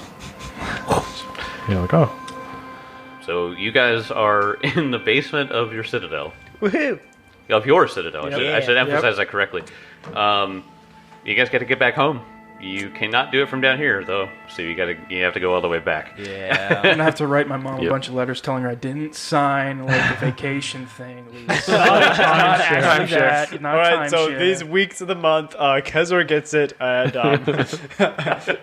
You're like, oh. So you guys are in the basement of your citadel. Woohoo! Of your citadel. I should Yep. emphasize that correctly. You guys got to get back home. You cannot do it from down here, though. So you have to go all the way back. Yeah. I'm gonna have to write my mom a Yep. bunch of letters telling her I didn't sign like the vacation thing. Not Timeshare. actually that. Not All right, so timeshare. these weeks of the month, Kezra gets it, and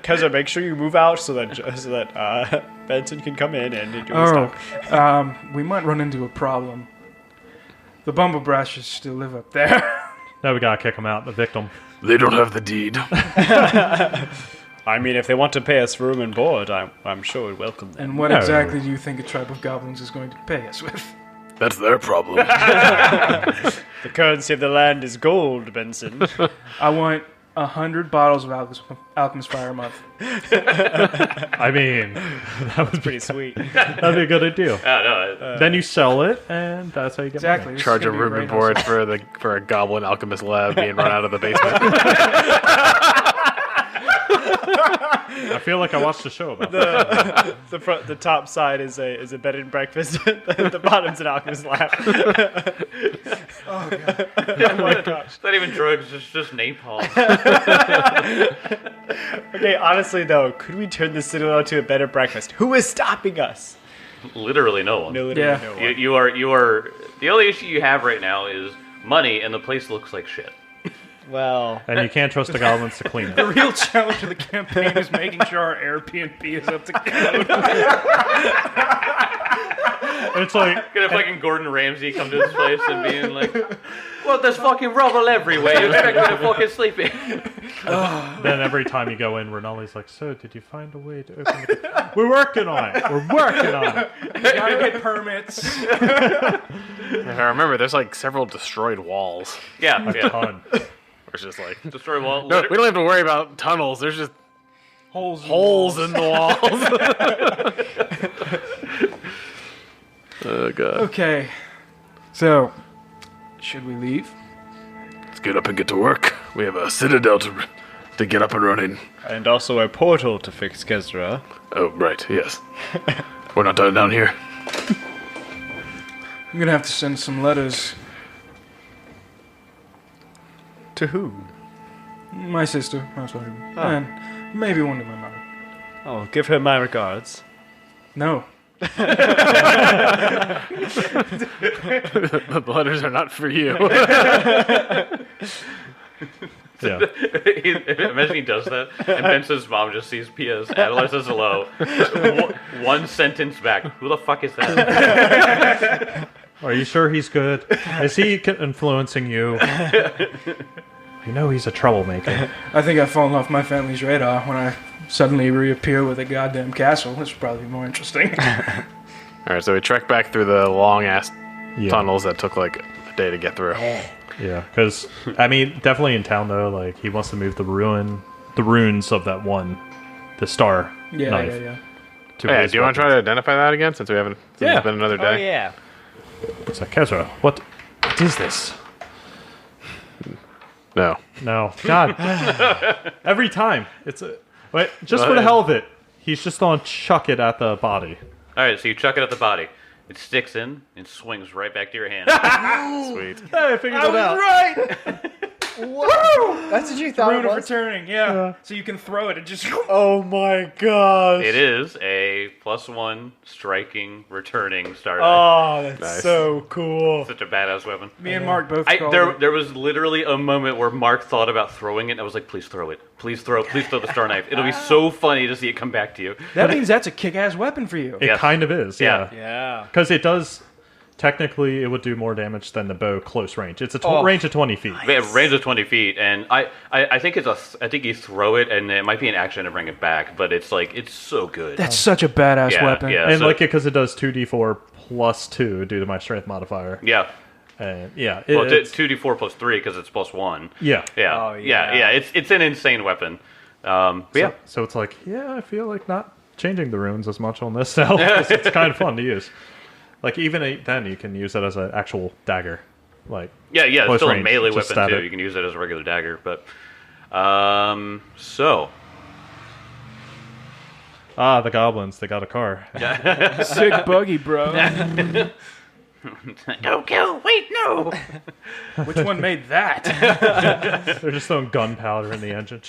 Kezra, make sure you move out so that Benson can come in and do his Oh, stuff. we might run into a problem. The Bumble Brashers still live up there. Now we gotta kick him out, the victim. They don't have the deed. I mean, if they want to pay us room and board, I'm sure we'd welcome them. And what No. exactly do you think a tribe of goblins is going to pay us with? That's their problem. The currency of the land is gold, Benson. I want 100 bottles of Alchemist Fire a month. I mean, that would Pretty sweet. that'd be a good deal. No, Then you sell it, and that's how you get Exactly. money. This is Charge a gonna be room and great board hustle. for a goblin alchemist lab being run out of the basement. I feel like I watched a show about that. The top side is a bed and breakfast. The bottom's an alchemist lab. it's not even drugs. It's just napalm. Okay, honestly though, could we turn the Citadel to a bed and breakfast? Who is stopping us? Literally no one. No, literally Yeah. no one. You are. The only issue you have right now is money, and the place looks like shit. Well, And you can't trust the goblins to clean The it. real challenge of the campaign is making sure our Airbnb is up to code. It's like, Gonna fucking Gordon Ramsay come to this place and being like, "Well, there's fucking rubble everywhere. You expect me to fucking sleep in?" then every time you go in, Renali's like, "So, did you find a way to open the We're working on it. We're working on it. You gotta get permits. If I remember, there's like several destroyed walls. Yeah, A yeah. ton." It's just like, Destroy wall. no, we don't have to worry about tunnels. There's just Holes. holes in the walls. Oh god. Okay. So, should we leave? Let's get up and get to work. We have a citadel to get up and running. and also a portal to fix Kezra. Oh, right, yes. We're not done down here. I'm gonna have to send some letters. To whom? My sister, most likely. And maybe one to my mother. Oh, give her my regards. No. The letters are not for you. Yeah. Imagine he does that, and Benson's mom just sees P.S. Adelar says hello. One sentence back. Who the fuck is that? Are you sure he's good? Is he influencing you? You know he's a troublemaker. I think I've fallen off my family's radar when I suddenly reappear with a goddamn castle. This would probably be more interesting. Alright, so we trek back through the long-ass Yeah. tunnels that took like a day to get through. Yeah, because I mean, definitely in town though. Like he wants to move the runes of that one, the star Yeah, knife. yeah. To Hey, his do you want to try weapons. to identify that again since we haven't? Since Yeah. It's been another Oh, day. yeah. It's like Kezra, what is this? No. No, God. Every time it's a wait, just for the hell of it, He's just going to chuck it at the body. All right, so you chuck it at the body. It sticks in and swings right back to your hand. Sweet. Hey, I figured it out. right. That's what you thought Rune it of was? returning. Yeah. So you can throw it and just. Oh my gosh. It is a +1 striking, returning starter. Oh, that's Nice. so cool. Such a badass weapon. Me and Mark both called it. There was literally a moment where Mark thought about throwing it. And I was like, please throw it. Please throw the star knife. It'll be so funny to see it come back to you. That means that's a kick-ass weapon for you. It Yes. kind of is, Yeah. Yeah. Because it does, technically, it would do more damage than the bow close range. It's a range of 20 feet. We have range of 20 feet, and I think I think you throw it, and it might be an action to bring it back, but it's so good. That's such a badass yeah, weapon. Yeah, And so- like it because it does 2d4 plus 2 due to my strength modifier. yeah. And yeah, Well, it's, 2d4 plus 3 because it's +1. yeah. Yeah. Oh, yeah. Yeah. It's an insane weapon. But yeah. So it's like, yeah, I feel like not changing the runes as much on this now. It's kind of fun to use. Like even then, you can use it as an actual dagger. Like Yeah, it's close still a range, melee just weapon stab too. it. You can use it as a regular dagger, but so the goblins, they got a car. Sick buggy, bro. don't kill. Wait, no. Which one made that? They're just throwing gunpowder in the engine.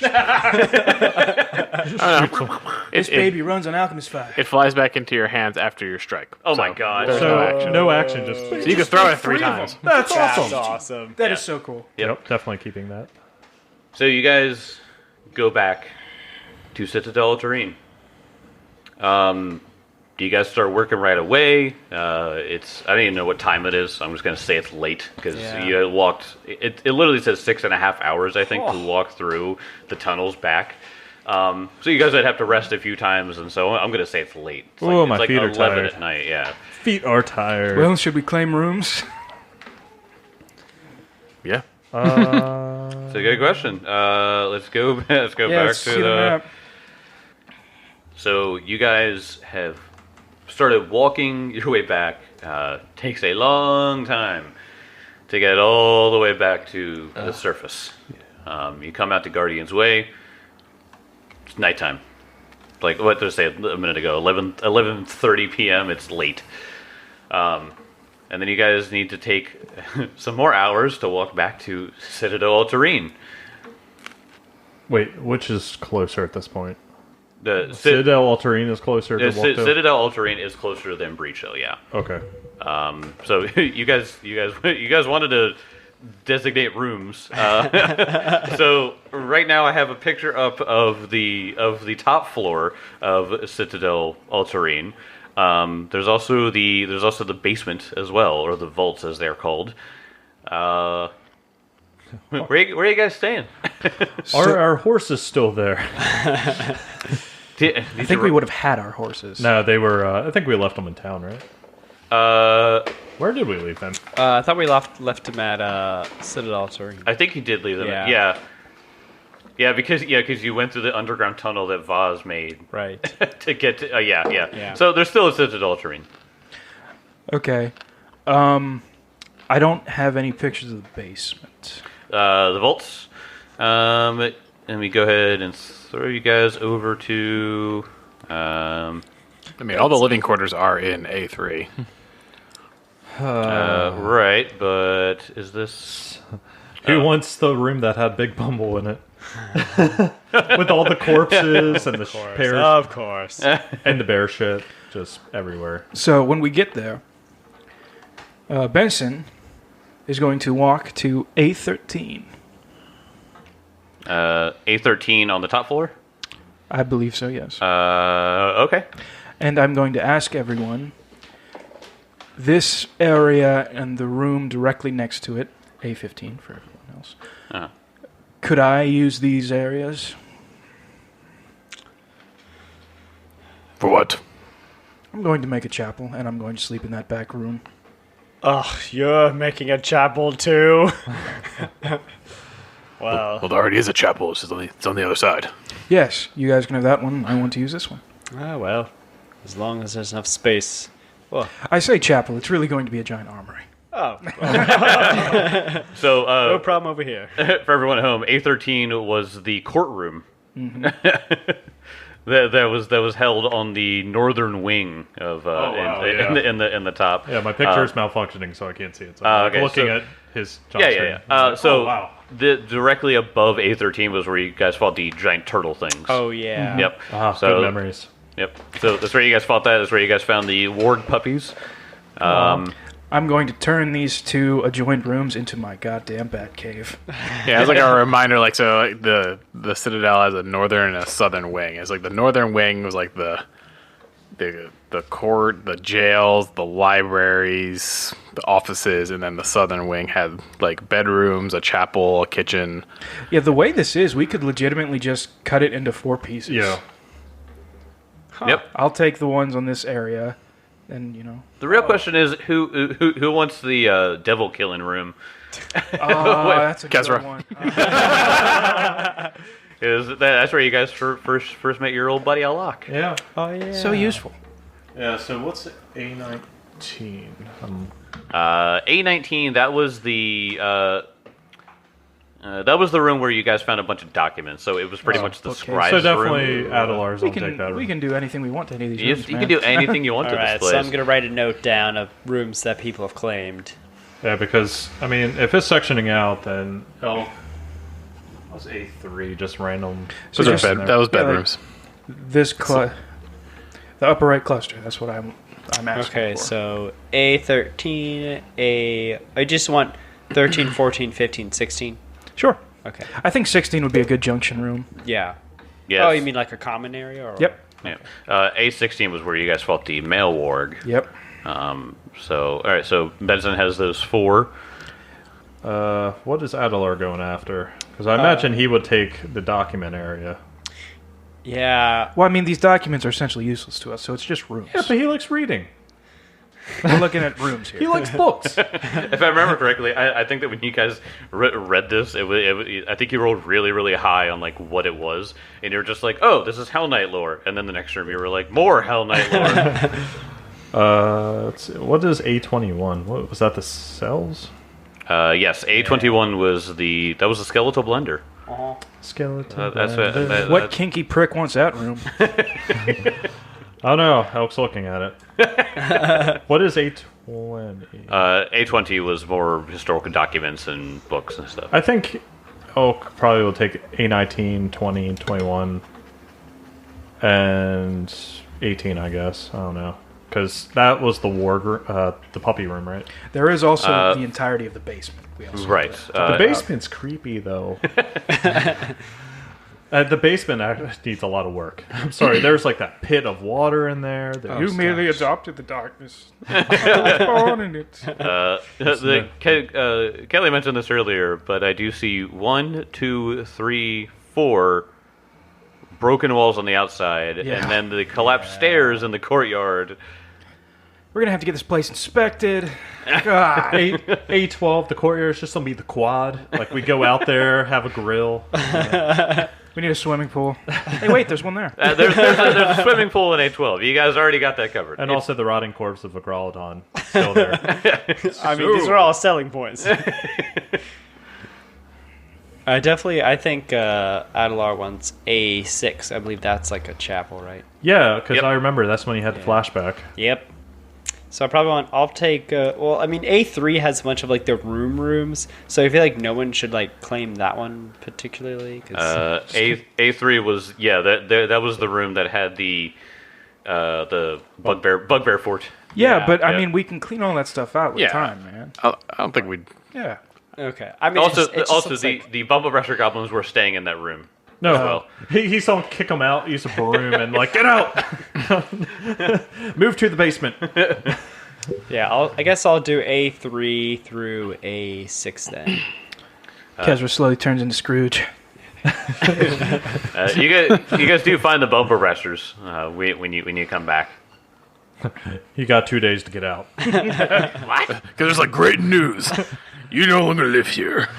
This baby runs on alchemist fire. It flies back into your hands after your strike. Oh So my god. there's So action. no action, just So you can throw it 3 three of times. them. that's That's awesome. awesome. That is so cool. Yep, definitely keeping that. So you guys go back to Citadel Terrain. Do you guys start working right away? I don't even know what time it is. So I'm just gonna say it's late because Yeah. you walked. It literally says 6.5 hours, I think, to walk through the tunnels back. So you guys would have to rest a few times, and so I'm gonna say it's late. It's Oh, it's my feet are 11 tired. at night. Yeah. Feet are tired. Well, should we claim rooms? Yeah. It's a good question. Let's go. Let's go back let's to see the map. So you guys have started walking your way back. Takes a long time to get all the way back to the surface. You come out to Guardian's Way. It's nighttime. Like what did I say a minute ago? 11:30 p.m. It's late. And then you guys need to take some more hours to walk back to Citadel Terrain. Wait, which is closer at this point? The Citadel Altarine is closer to Walkto? Citadel Terrain is closer than Breach Hill, yeah. Okay. So you guys wanted to designate rooms. So right now I have a picture up of the top floor of Citadel Altarine. There's also the basement as well, or the vaults as they're called. Where are you guys staying? Our horse is still there. I think we would have had our horses. No, they were. I think we left them in town, right? Where did we leave them? I thought we left him at Citadel Terrain. I think he did leave them. Yeah. Yeah, because you went through the underground tunnel that Vaz made Right. to get to. Yeah. Yeah. So there's still a Citadel Terrain. Okay. I don't have any pictures of the basement. The vaults. Let me go ahead and throw you guys over to. I mean, all the living quarters are in A3. Right, but is this? Who wants the room that had Big Bumble in it? With all the corpses and the pears Of course. and the bear shit just everywhere. So when we get there, Benson is going to walk to A13. A13 on the top floor. I believe so, yes. Okay. And I'm going to ask everyone, this area and the room directly next to it, A15 for everyone else, Uh-huh. could I use these areas? For what? I'm going to make a chapel, and I'm going to sleep in that back room. Oh, you're making a chapel too. Wow. Well, there already is a chapel. It's on the other side. Yes, you guys can have that one. I want to use this one. Ah, well, as long as there's enough space. Well, I say chapel. It's really going to be a giant armory. oh, So no problem over here. for everyone at home, A13 was the courtroom. that was held on the northern wing of wow, in the top. Yeah, my picture is malfunctioning, so I can't see it. So okay, I'm looking so- at his job Yeah, screen. yeah, yeah. So wow. directly above A13 was where you guys fought the giant turtle things. Oh yeah. Yep. Good memories. Yep. So that's where you guys fought that. That's where you guys found the warg puppies. I'm going to turn these two adjoined rooms into my goddamn bat cave. Yeah, it's like a reminder. Like, so like the Citadel has a northern and a southern wing. It's like the northern wing was like the court, the jails, the libraries, the offices, and then the southern wing had like bedrooms, a chapel, a kitchen. Yeah, the way this is, we could legitimately just cut it into 4 pieces. Yeah. Yep. I'll take the ones on this area, and The real question is who wants the devil killing room? that's a Kezra. good one. That's where you guys first met your old buddy Alok. Yeah. Oh yeah. So useful. Yeah, so what's A19? A19. That was the room where you guys found a bunch of documents. So it was pretty much the okay. scribe's So definitely room. Adelar's We will take that can room. we can do anything we want to any of these You, rooms, you man. can do anything you want All to right, this place. so I'm gonna write a note down of rooms that people have claimed. Yeah, because, I mean, if it's sectioning out, then... that was A3, just random... So Those are just- bed, that was yeah, like- bedrooms. This the upper right cluster. That's what I'm asking Okay, for. so A13, I just want 13, 14, 15, 16. Sure. Okay. I think 16 would be a good junction room. Yeah. Yes. Oh, you mean like a common area? Or? Yep. Yeah. A16 was where you guys fought the male warg. Yep. So all right. So Benson has those 4. What is Adelar going after? Because I imagine he would take the document area. Yeah. Well, I mean, these documents are essentially useless to us, so it's just rooms. Yeah, but he likes reading. We're looking at rooms here. He likes books. If I remember correctly, I think that when you guys read this, I think you rolled really, really high on like what it was, and you were just like, "Oh, this is Hell Knight lore," and then the next room you were like, "More Hell Knight lore." Let's see, what is A21? What was that? The cells? Yes, A21 was the skeletal blender. Skeleton. That's what. What kinky prick wants that room? I don't know. Elk's looking at it. What is A20? A20 was more historical documents and books and stuff. I think Elk probably will take A19, 20, 21, and 18, I guess. I don't know. Because that was the the puppy room, right? There is also the entirety of the basement. We also Right. The basement's creepy, though. The basement needs a lot of work. I'm sorry, there's like that pit of water in there. You merely adopted the darkness. I was born in it. Kelly mentioned this earlier, but I do see 1, 2, 3, 4 broken walls on the outside, Yeah. and then the collapsed stairs in the courtyard. We're gonna have to get this place inspected. God. A12, the courtyard is just gonna be the quad. Like we go out there, have a grill. We need a swimming pool. Hey, wait, there's one there. There's a swimming pool in A12. You guys already got that covered. And also the rotting corpse of Agrolodon still there. I mean, these are all selling points. I think Adelar wants A6. I believe that's like a chapel, right? Yeah, because Yep. I remember that's when you had the flashback. Yep. So I'll take, well, I mean, A3 has a bunch of like the rooms, so I feel like no one should like claim that one particularly. A3 was that was the room that had the bugbear fort. Yeah, Yeah, but I yeah. mean, we can clean all that stuff out with Yeah. time, man. I don't think we'd. Yeah. Okay. I mean, Also, it just also looks the like- the Bumble Rusher goblins were staying in that room. No, well. he saw him kick him out, use a broom, and like, get out! Move to the basement. yeah, I guess I'll do A3 through A6 then. Kezra slowly turns into Scrooge. You guys do find the Bumble Rushers when you come back. You got 2 days to get out. Because there's like great news. You no longer live here.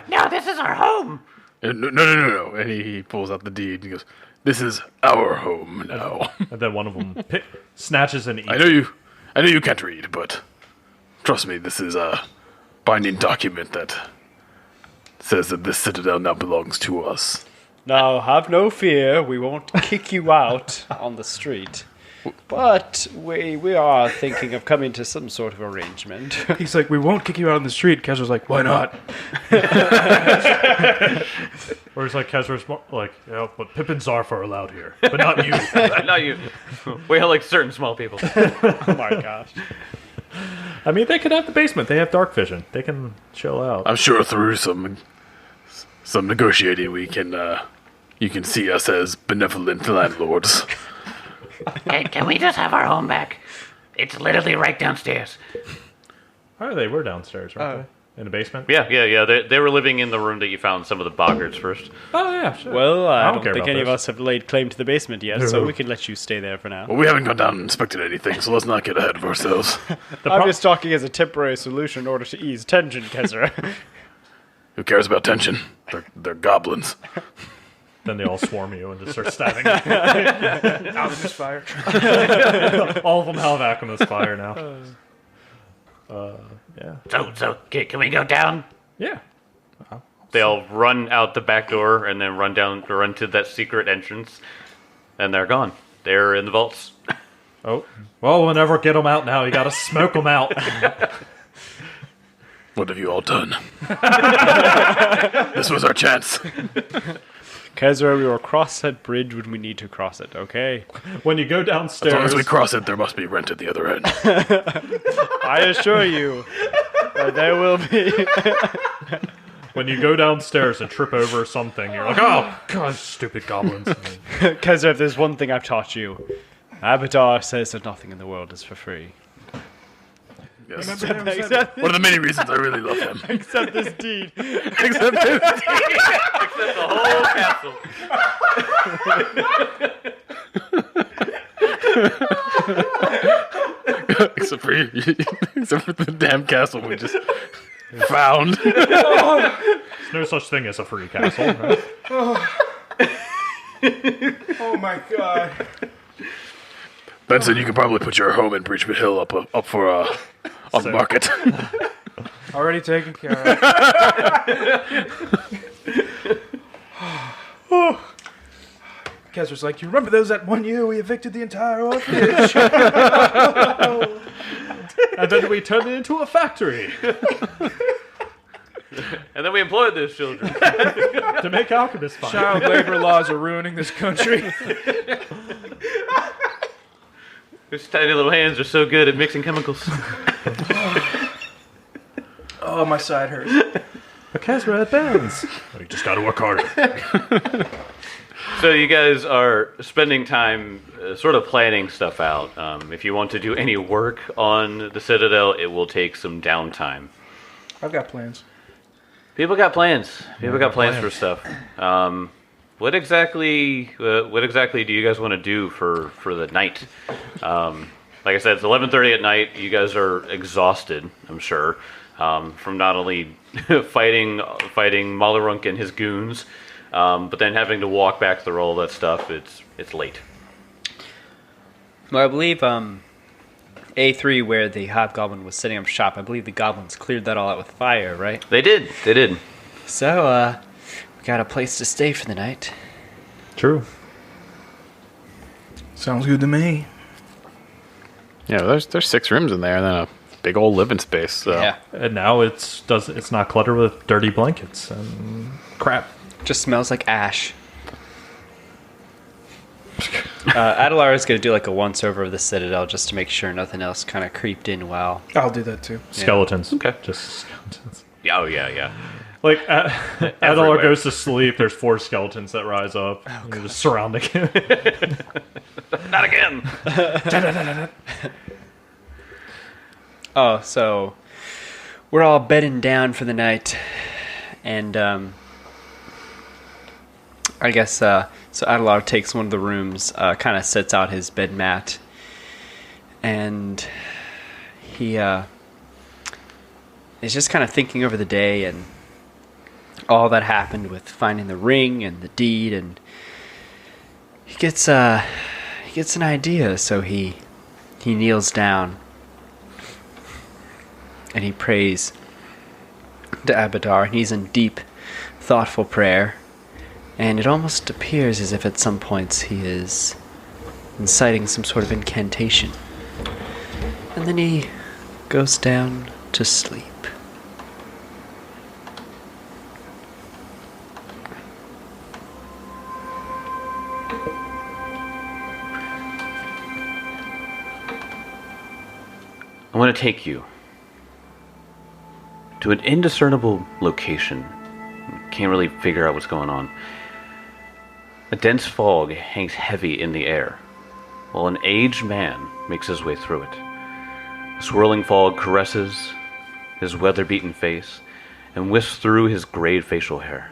No, this is our home. And no. And he pulls out the deed and he goes, "This is our home now." And then one of them snatches and eats. I know you can't read, but trust me, this is a binding document that says that this citadel now belongs to us. Now, have no fear. We won't kick you out on the street. But we are thinking of coming to some sort of arrangement. He's like, we won't kick you out on the street. Kezra's like, why not? Or it's like Kezra's like, yeah, but Pippin Zarf are allowed here, but not you. Not you. We like certain small people. Oh my gosh. I mean, they could have the basement. They have dark vision. They can chill out. I'm sure through some negotiating, we can you can see us as benevolent landlords. Can we just have our home back? It's literally right downstairs. Oh, they were downstairs, weren't they? In the basement? Yeah. They were living in the room that you found some of the boggarts first. Oh, yeah, sure. Well, I don't care think about any of this. us have laid claim to the basement yet, so we can let you stay there for now. Well, we haven't gone down and inspected anything, so let's not get ahead of ourselves. I'm just talking as a temporary solution in order to ease tension, Kezra. Who cares about tension? They're goblins. Then they all swarm you and just start stabbing. Out of this fire. All of them have Alchemist fire now. Yeah. So can we go down? Yeah. They all run out the back door and then run to that secret entrance, and they're gone. They're in the vaults. Oh. Well, we'll never get them out now. You gotta smoke them out. What have you all done? This was our chance. Kezra, we will cross that bridge when we need to cross it, okay? When you go As downstairs... long as we cross it, there must be rent at the other end. I assure you that there will be. When you go downstairs and trip over something, you're like, oh, God, stupid goblins. Kezra, if there's one thing I've taught you, Abaddar says that nothing in the world is for free. Yes. Except One of the many reasons I really love him. this deed. Except this. Except the whole castle. Except for you. Except for the damn castle we just found. There's no such thing as a free castle. Right? Oh my god. Benson, you can probably put your home in Breachwood Hill up for on the market. Already taken care of. Kezra's like, you remember those that 1 year we evicted the entire orphanage? And then we turned it into a factory And then we employed those children. to make alchemist fire. Child labor laws are ruining this country. Those tiny little hands are so good at mixing chemicals. Oh, my side hurts. But Kezra, it bends. You just gotta work harder. So you guys are spending time sort of planning stuff out. If you want to do any work on the Citadel, it will take some downtime. I've got plans. People got plans. People got plans for stuff. What exactly do you guys want to do for the night? Like I said, it's 11:30 at night. You guys are exhausted, I'm sure, from not only fighting Malarunk and his goons, but then having to walk back through all that stuff. It's late. Well, I believe A3, where the Hobgoblin was setting up shop, I believe the goblins cleared that all out with fire, right? They did. So, we got a place to stay for the night. True. Sounds good to me. Yeah, there's 6 rooms in there, and then a big old living space. So. Yeah. And now it's not cluttered with dirty blankets and crap. Just smells like ash. Adelar is going to do like a once-over of the Citadel just to make sure nothing else kind of creeped in while... I'll do that too. Skeletons. Okay. Just skeletons. Yeah, oh yeah. Like, Adelar goes to sleep, there's 4 skeletons that rise up. You're just surrounding him. Not again. Oh, so we're all bedding down for the night, and I guess so. Adelar takes one of the rooms, kind of sets out his bed mat, and he is just kind of thinking over the day and all that happened with finding the ring and the deed, and he gets an idea. So he kneels down. And he prays to Abaddar, and he's in deep, thoughtful prayer. And it almost appears as if at some points he is inciting some sort of incantation. And then he goes down to sleep. I want to take you to an indiscernible location. Can't really figure out what's going on. A dense fog hangs heavy in the air, while an aged man makes his way through it. The swirling fog caresses his weather-beaten face and whisks through his grayed facial hair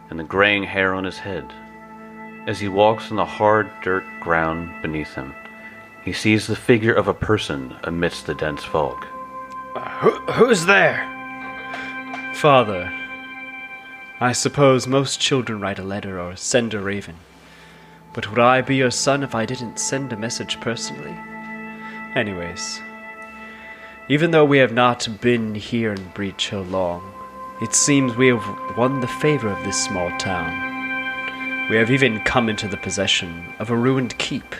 and the graying hair on his head. As he walks on the hard dirt ground beneath him, he sees the figure of a person amidst the dense fog. Who's there? Father, I suppose most children write a letter or send a raven. But would I be your son if I didn't send a message personally? Anyways, even though we have not been here in Breach Hill long, it seems we have won the favor of this small town. We have even come into the possession of a ruined keep,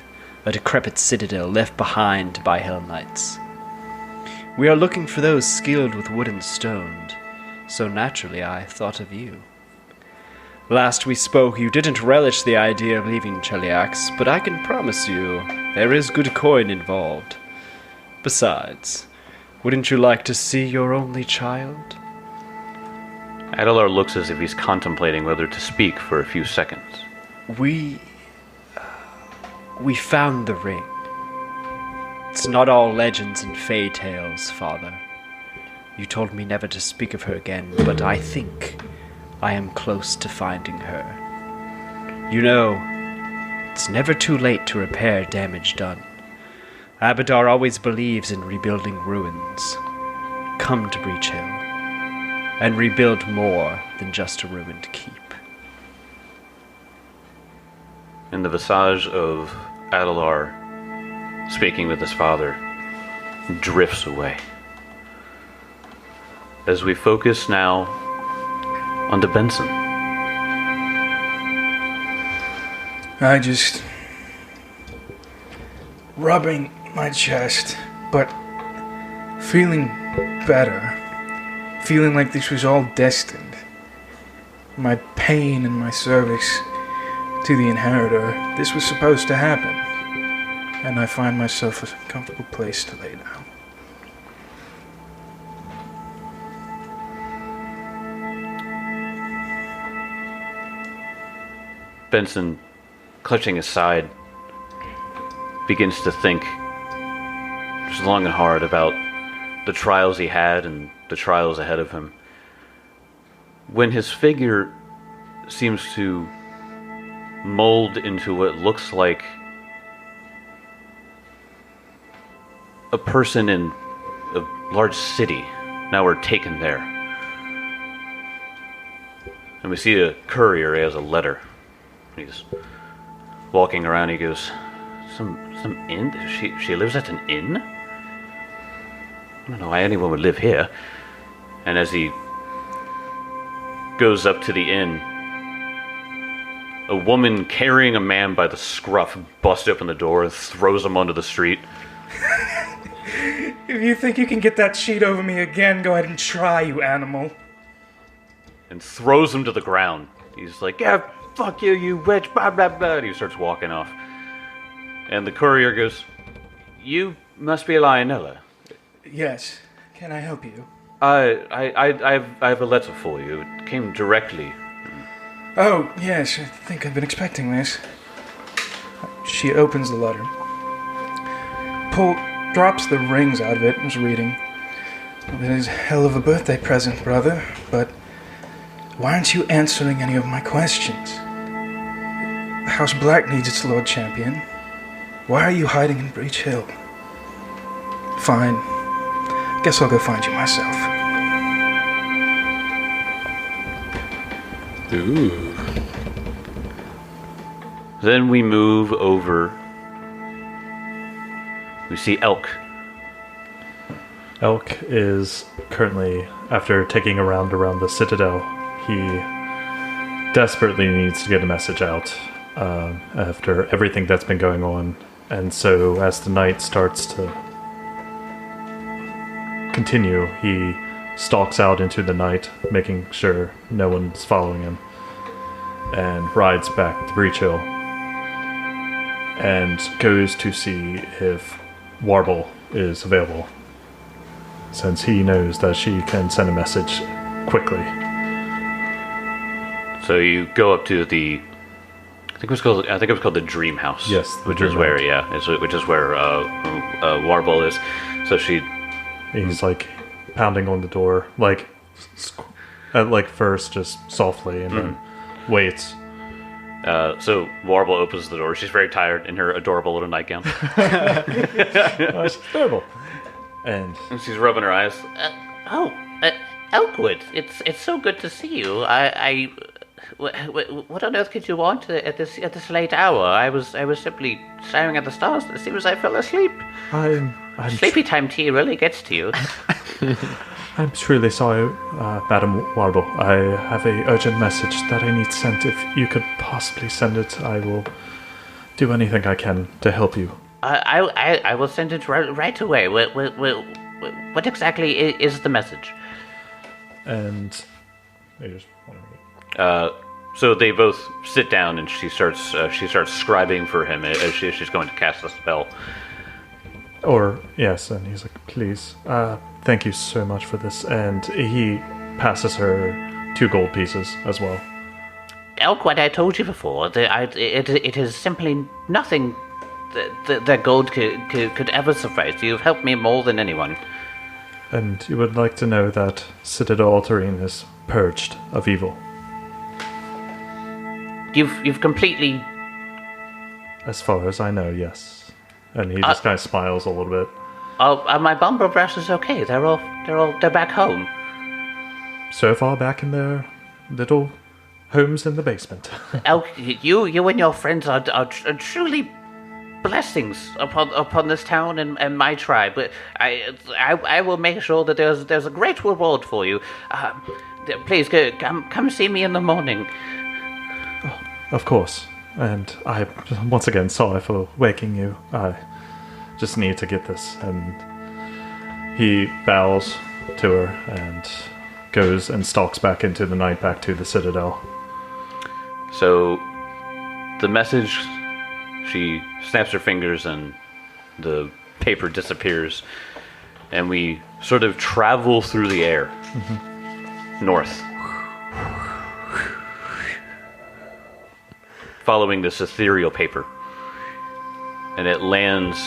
a decrepit citadel left behind by Hell Knights. We are looking for those skilled with wood and stone, so naturally I thought of you. Last we spoke, you didn't relish the idea of leaving Cheliax, but I can promise you there is good coin involved. Besides, wouldn't you like to see your only child? Adelar looks as if he's contemplating whether to speak for a few seconds. We found the ring. It's not all legends and fey tales, Father. You told me never to speak of her again, but I think I am close to finding her. You know, it's never too late to repair damage done. Abadar always believes in rebuilding ruins. Come to Breach Hill, and rebuild more than just a ruined keep. And the visage of Adelar, speaking with his father, drifts away. As we focus now on the Benson. I just rubbing my chest, but feeling better. Feeling like this was all destined. My pain and my service to the inheritor, this was supposed to happen. And I find myself a comfortable place to lay down. Benson, clutching his side, begins to think just long and hard about the trials he had and the trials ahead of him. When his figure seems to mold into what looks like a person in a large city, now we're taken there. And we see a courier, he has a letter. He's walking around, he goes, some inn? She lives at an inn? I don't know why anyone would live here. And as he goes up to the inn, a woman carrying a man by the scruff busts open the door and throws him onto the street. If you think you can get that sheet over me again, go ahead and try, you animal. And throws him to the ground. He's like, yeah, fuck you, you witch, blah, blah, blah. And he starts walking off. And the courier goes, you must be Lionella. Yes. Can I help you? I have a letter for you. It came directly. Oh, yes. I think I've been expecting this. She opens the letter. Drops the rings out of it and is reading. It is hell of a birthday present, brother, but why aren't you answering any of my questions? House Black needs its Lord Champion. Why are you hiding in Breach Hill? Fine. Guess I'll go find you myself. Ooh. Then we move over. We see Elk. Elk is currently, after taking a round around the citadel, he desperately needs to get a message out after everything that's been going on. And so as the night starts to continue, he stalks out into the night, making sure no one's following him, and rides back to Breach Hill and goes to see if Warble is available, since he knows that she can send a message quickly. So you go up to the, I think it was called the Dream House. Yes, the which Dream is where House. which is where Warble is. So she, He's like pounding on the door, like at first just softly, and then waits. so Warble opens the door. She's very tired in her adorable little nightgown, It's terrible. And and she's rubbing her eyes. Elkwood, it's so good to see you. What on earth could you want at this late hour? I was simply staring at the stars. It seems I fell asleep. I'm Sleepy time tea really gets to you. I'm truly sorry, Madam Warble. I have a urgent message that I need sent. If you could possibly send it, I will do anything I can to help you. I will send it right away. What exactly is the message? And they just want to So they both sit down, and she starts scribing for him as she's going to cast the spell. Or, yes, and he's like, please, thank you so much for this. And he passes her 2 gold pieces as well. Elkwood, I told you before, it is simply nothing that gold could ever suffice. You've helped me more than anyone. And you would like to know that Citadel Altarine is purged of evil. You've completely... As far as I know, yes. And he just kind of smiles a little bit. my bumble brush is okay. They're back home. So far back in their little homes in the basement. Elk, you and your friends are truly blessings upon this town and my tribe. But I will make sure that there's a great reward for you. Please come see me in the morning. Of course. And I, once again, sorry for waking you. I just need to get this. And he bows to her and goes and stalks back into the night, back to the Citadel. So the message, she snaps her fingers and the paper disappears, and we sort of travel through the air north, following this ethereal paper, and it lands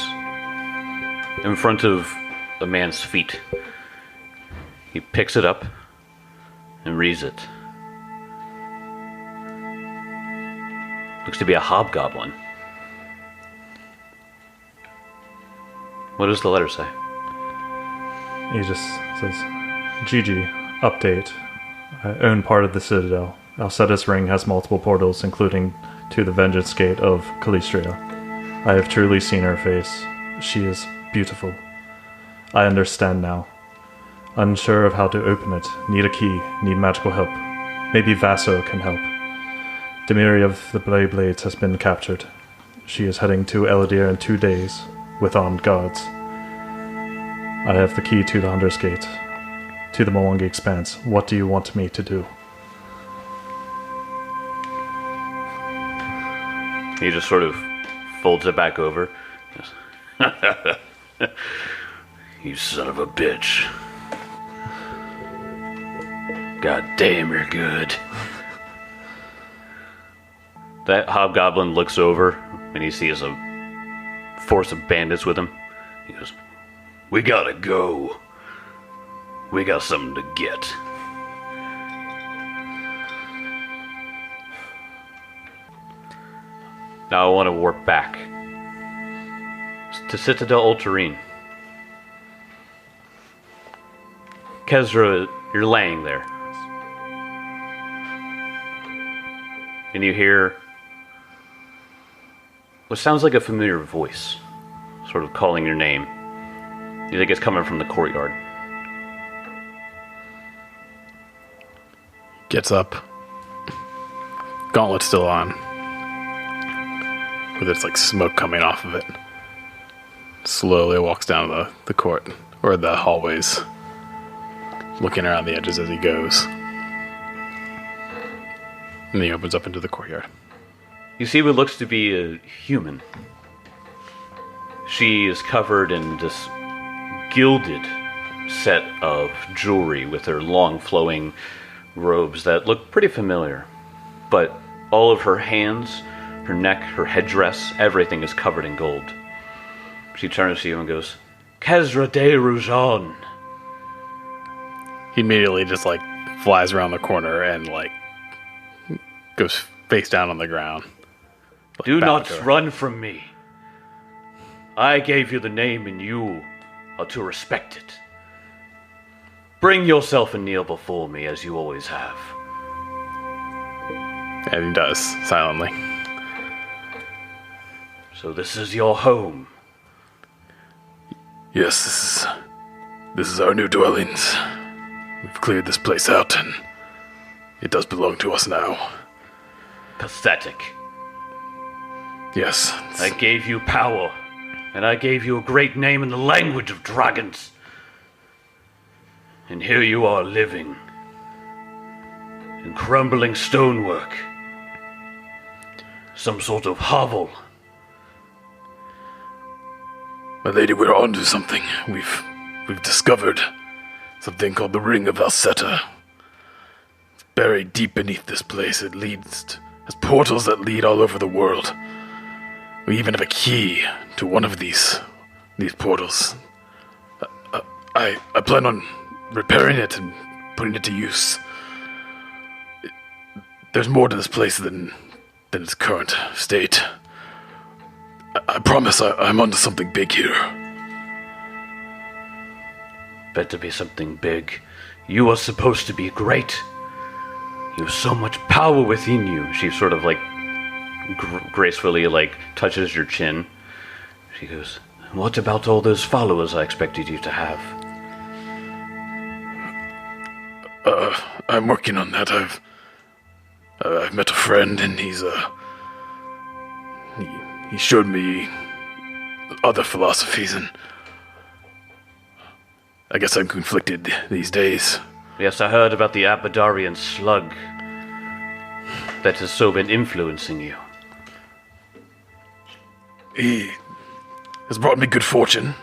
in front of a man's feet. He picks it up and reads it. Looks to be a hobgoblin. What does the letter say? He just says, GG, update. I own part of the Citadel. Alcetus Ring has multiple portals, including to the Vengeance Gate of Calistria. I have truly seen her face. She is beautiful. I understand now. Unsure of how to open it. Need a key. Need magical help. Maybe Vaso can help. Demiri of the Blades has been captured. She is heading to Eladir in 2 days, with armed guards. I have the key to the Hunter's Gate, to the Mwangi Expanse. What do you want me to do? He just sort of folds it back over. You son of a bitch. God damn, you're good. That hobgoblin looks over, and he sees a force of bandits with him. He goes, "We gotta go. We got something to get." Now I want to warp back to Citadel Altarine. Kezra, you're laying there. And you hear what sounds like a familiar voice, sort of calling your name. You think it's coming from the courtyard. Gets up, gauntlet still on, with its like smoke coming off of it. Slowly walks down the court or the hallways, looking around the edges as he goes. And he opens up into the courtyard. You see what looks to be a human. She is covered in this gilded set of jewelry with her long flowing robes that look pretty familiar. But all of her hands, her neck, her headdress, everything is covered in gold. She turns to you and goes, Kezra de Roujon. He immediately just like flies around the corner and like goes face down on the ground. Like, Do bow not to her. run from me. I gave you the name and you are to respect it. Bring yourself and kneel before me as you always have. And he does, silently. So this is your home. Yes, this is our new dwellings. We've cleared this place out, and it does belong to us now. Pathetic. Yes. I gave you power, and I gave you a great name in the language of dragons. And here you are living in crumbling stonework. Some sort of hovel. My lady, we're onto something. We've discovered something called the Ring of Valsetta. It's buried deep beneath this place. It has portals that lead all over the world. We even have a key to one of these portals. I plan on repairing it and putting it to use. There's more to this place than its current state. I promise I'm onto something big here. Better be something big. You are supposed to be great. You have so much power within you. She sort of like gracefully like touches your chin. She goes, what about all those followers I expected you to have? I'm working on that. I've met a friend, and he showed me other philosophies, and I guess I'm conflicted these days. Yes, I heard about the Abadarian slug that has so been influencing you. He has brought me good fortune,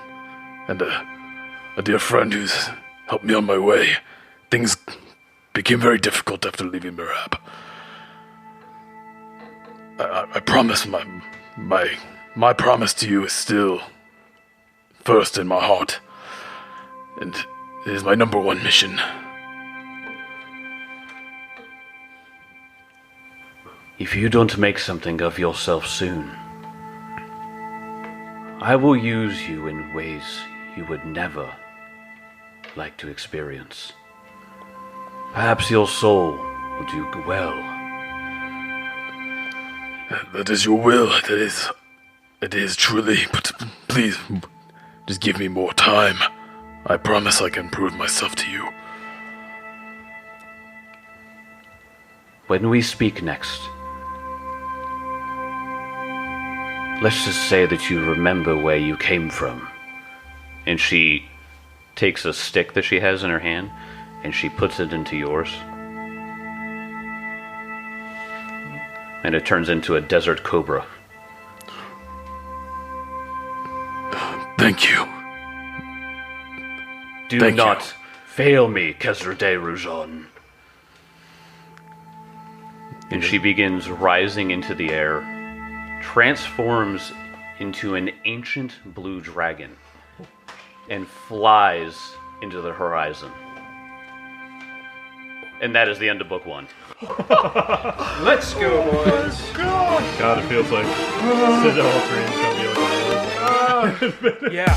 and a dear friend who's helped me on my way. Things became very difficult after leaving Mirab. I promise my promise to you is still first in my heart, and it is my number one mission. If you don't make something of yourself soon, I will use you in ways you would never like to experience. Perhaps your soul will do well. That is your will. It is truly. But please, just give me more time. I promise I can prove myself to you. When we speak next, let's just say that you remember where you came from. And she takes a stick that she has in her hand, and she puts it into yours. And it turns into a desert cobra. Thank you. Do Thank not you. fail me, Kezra de Roujon. And she begins rising into the air, transforms into an ancient blue dragon, and flies into the horizon. And that is the end of book 1. Let's go, boys. God, it feels like Citadel 3 is going to be like a Yeah.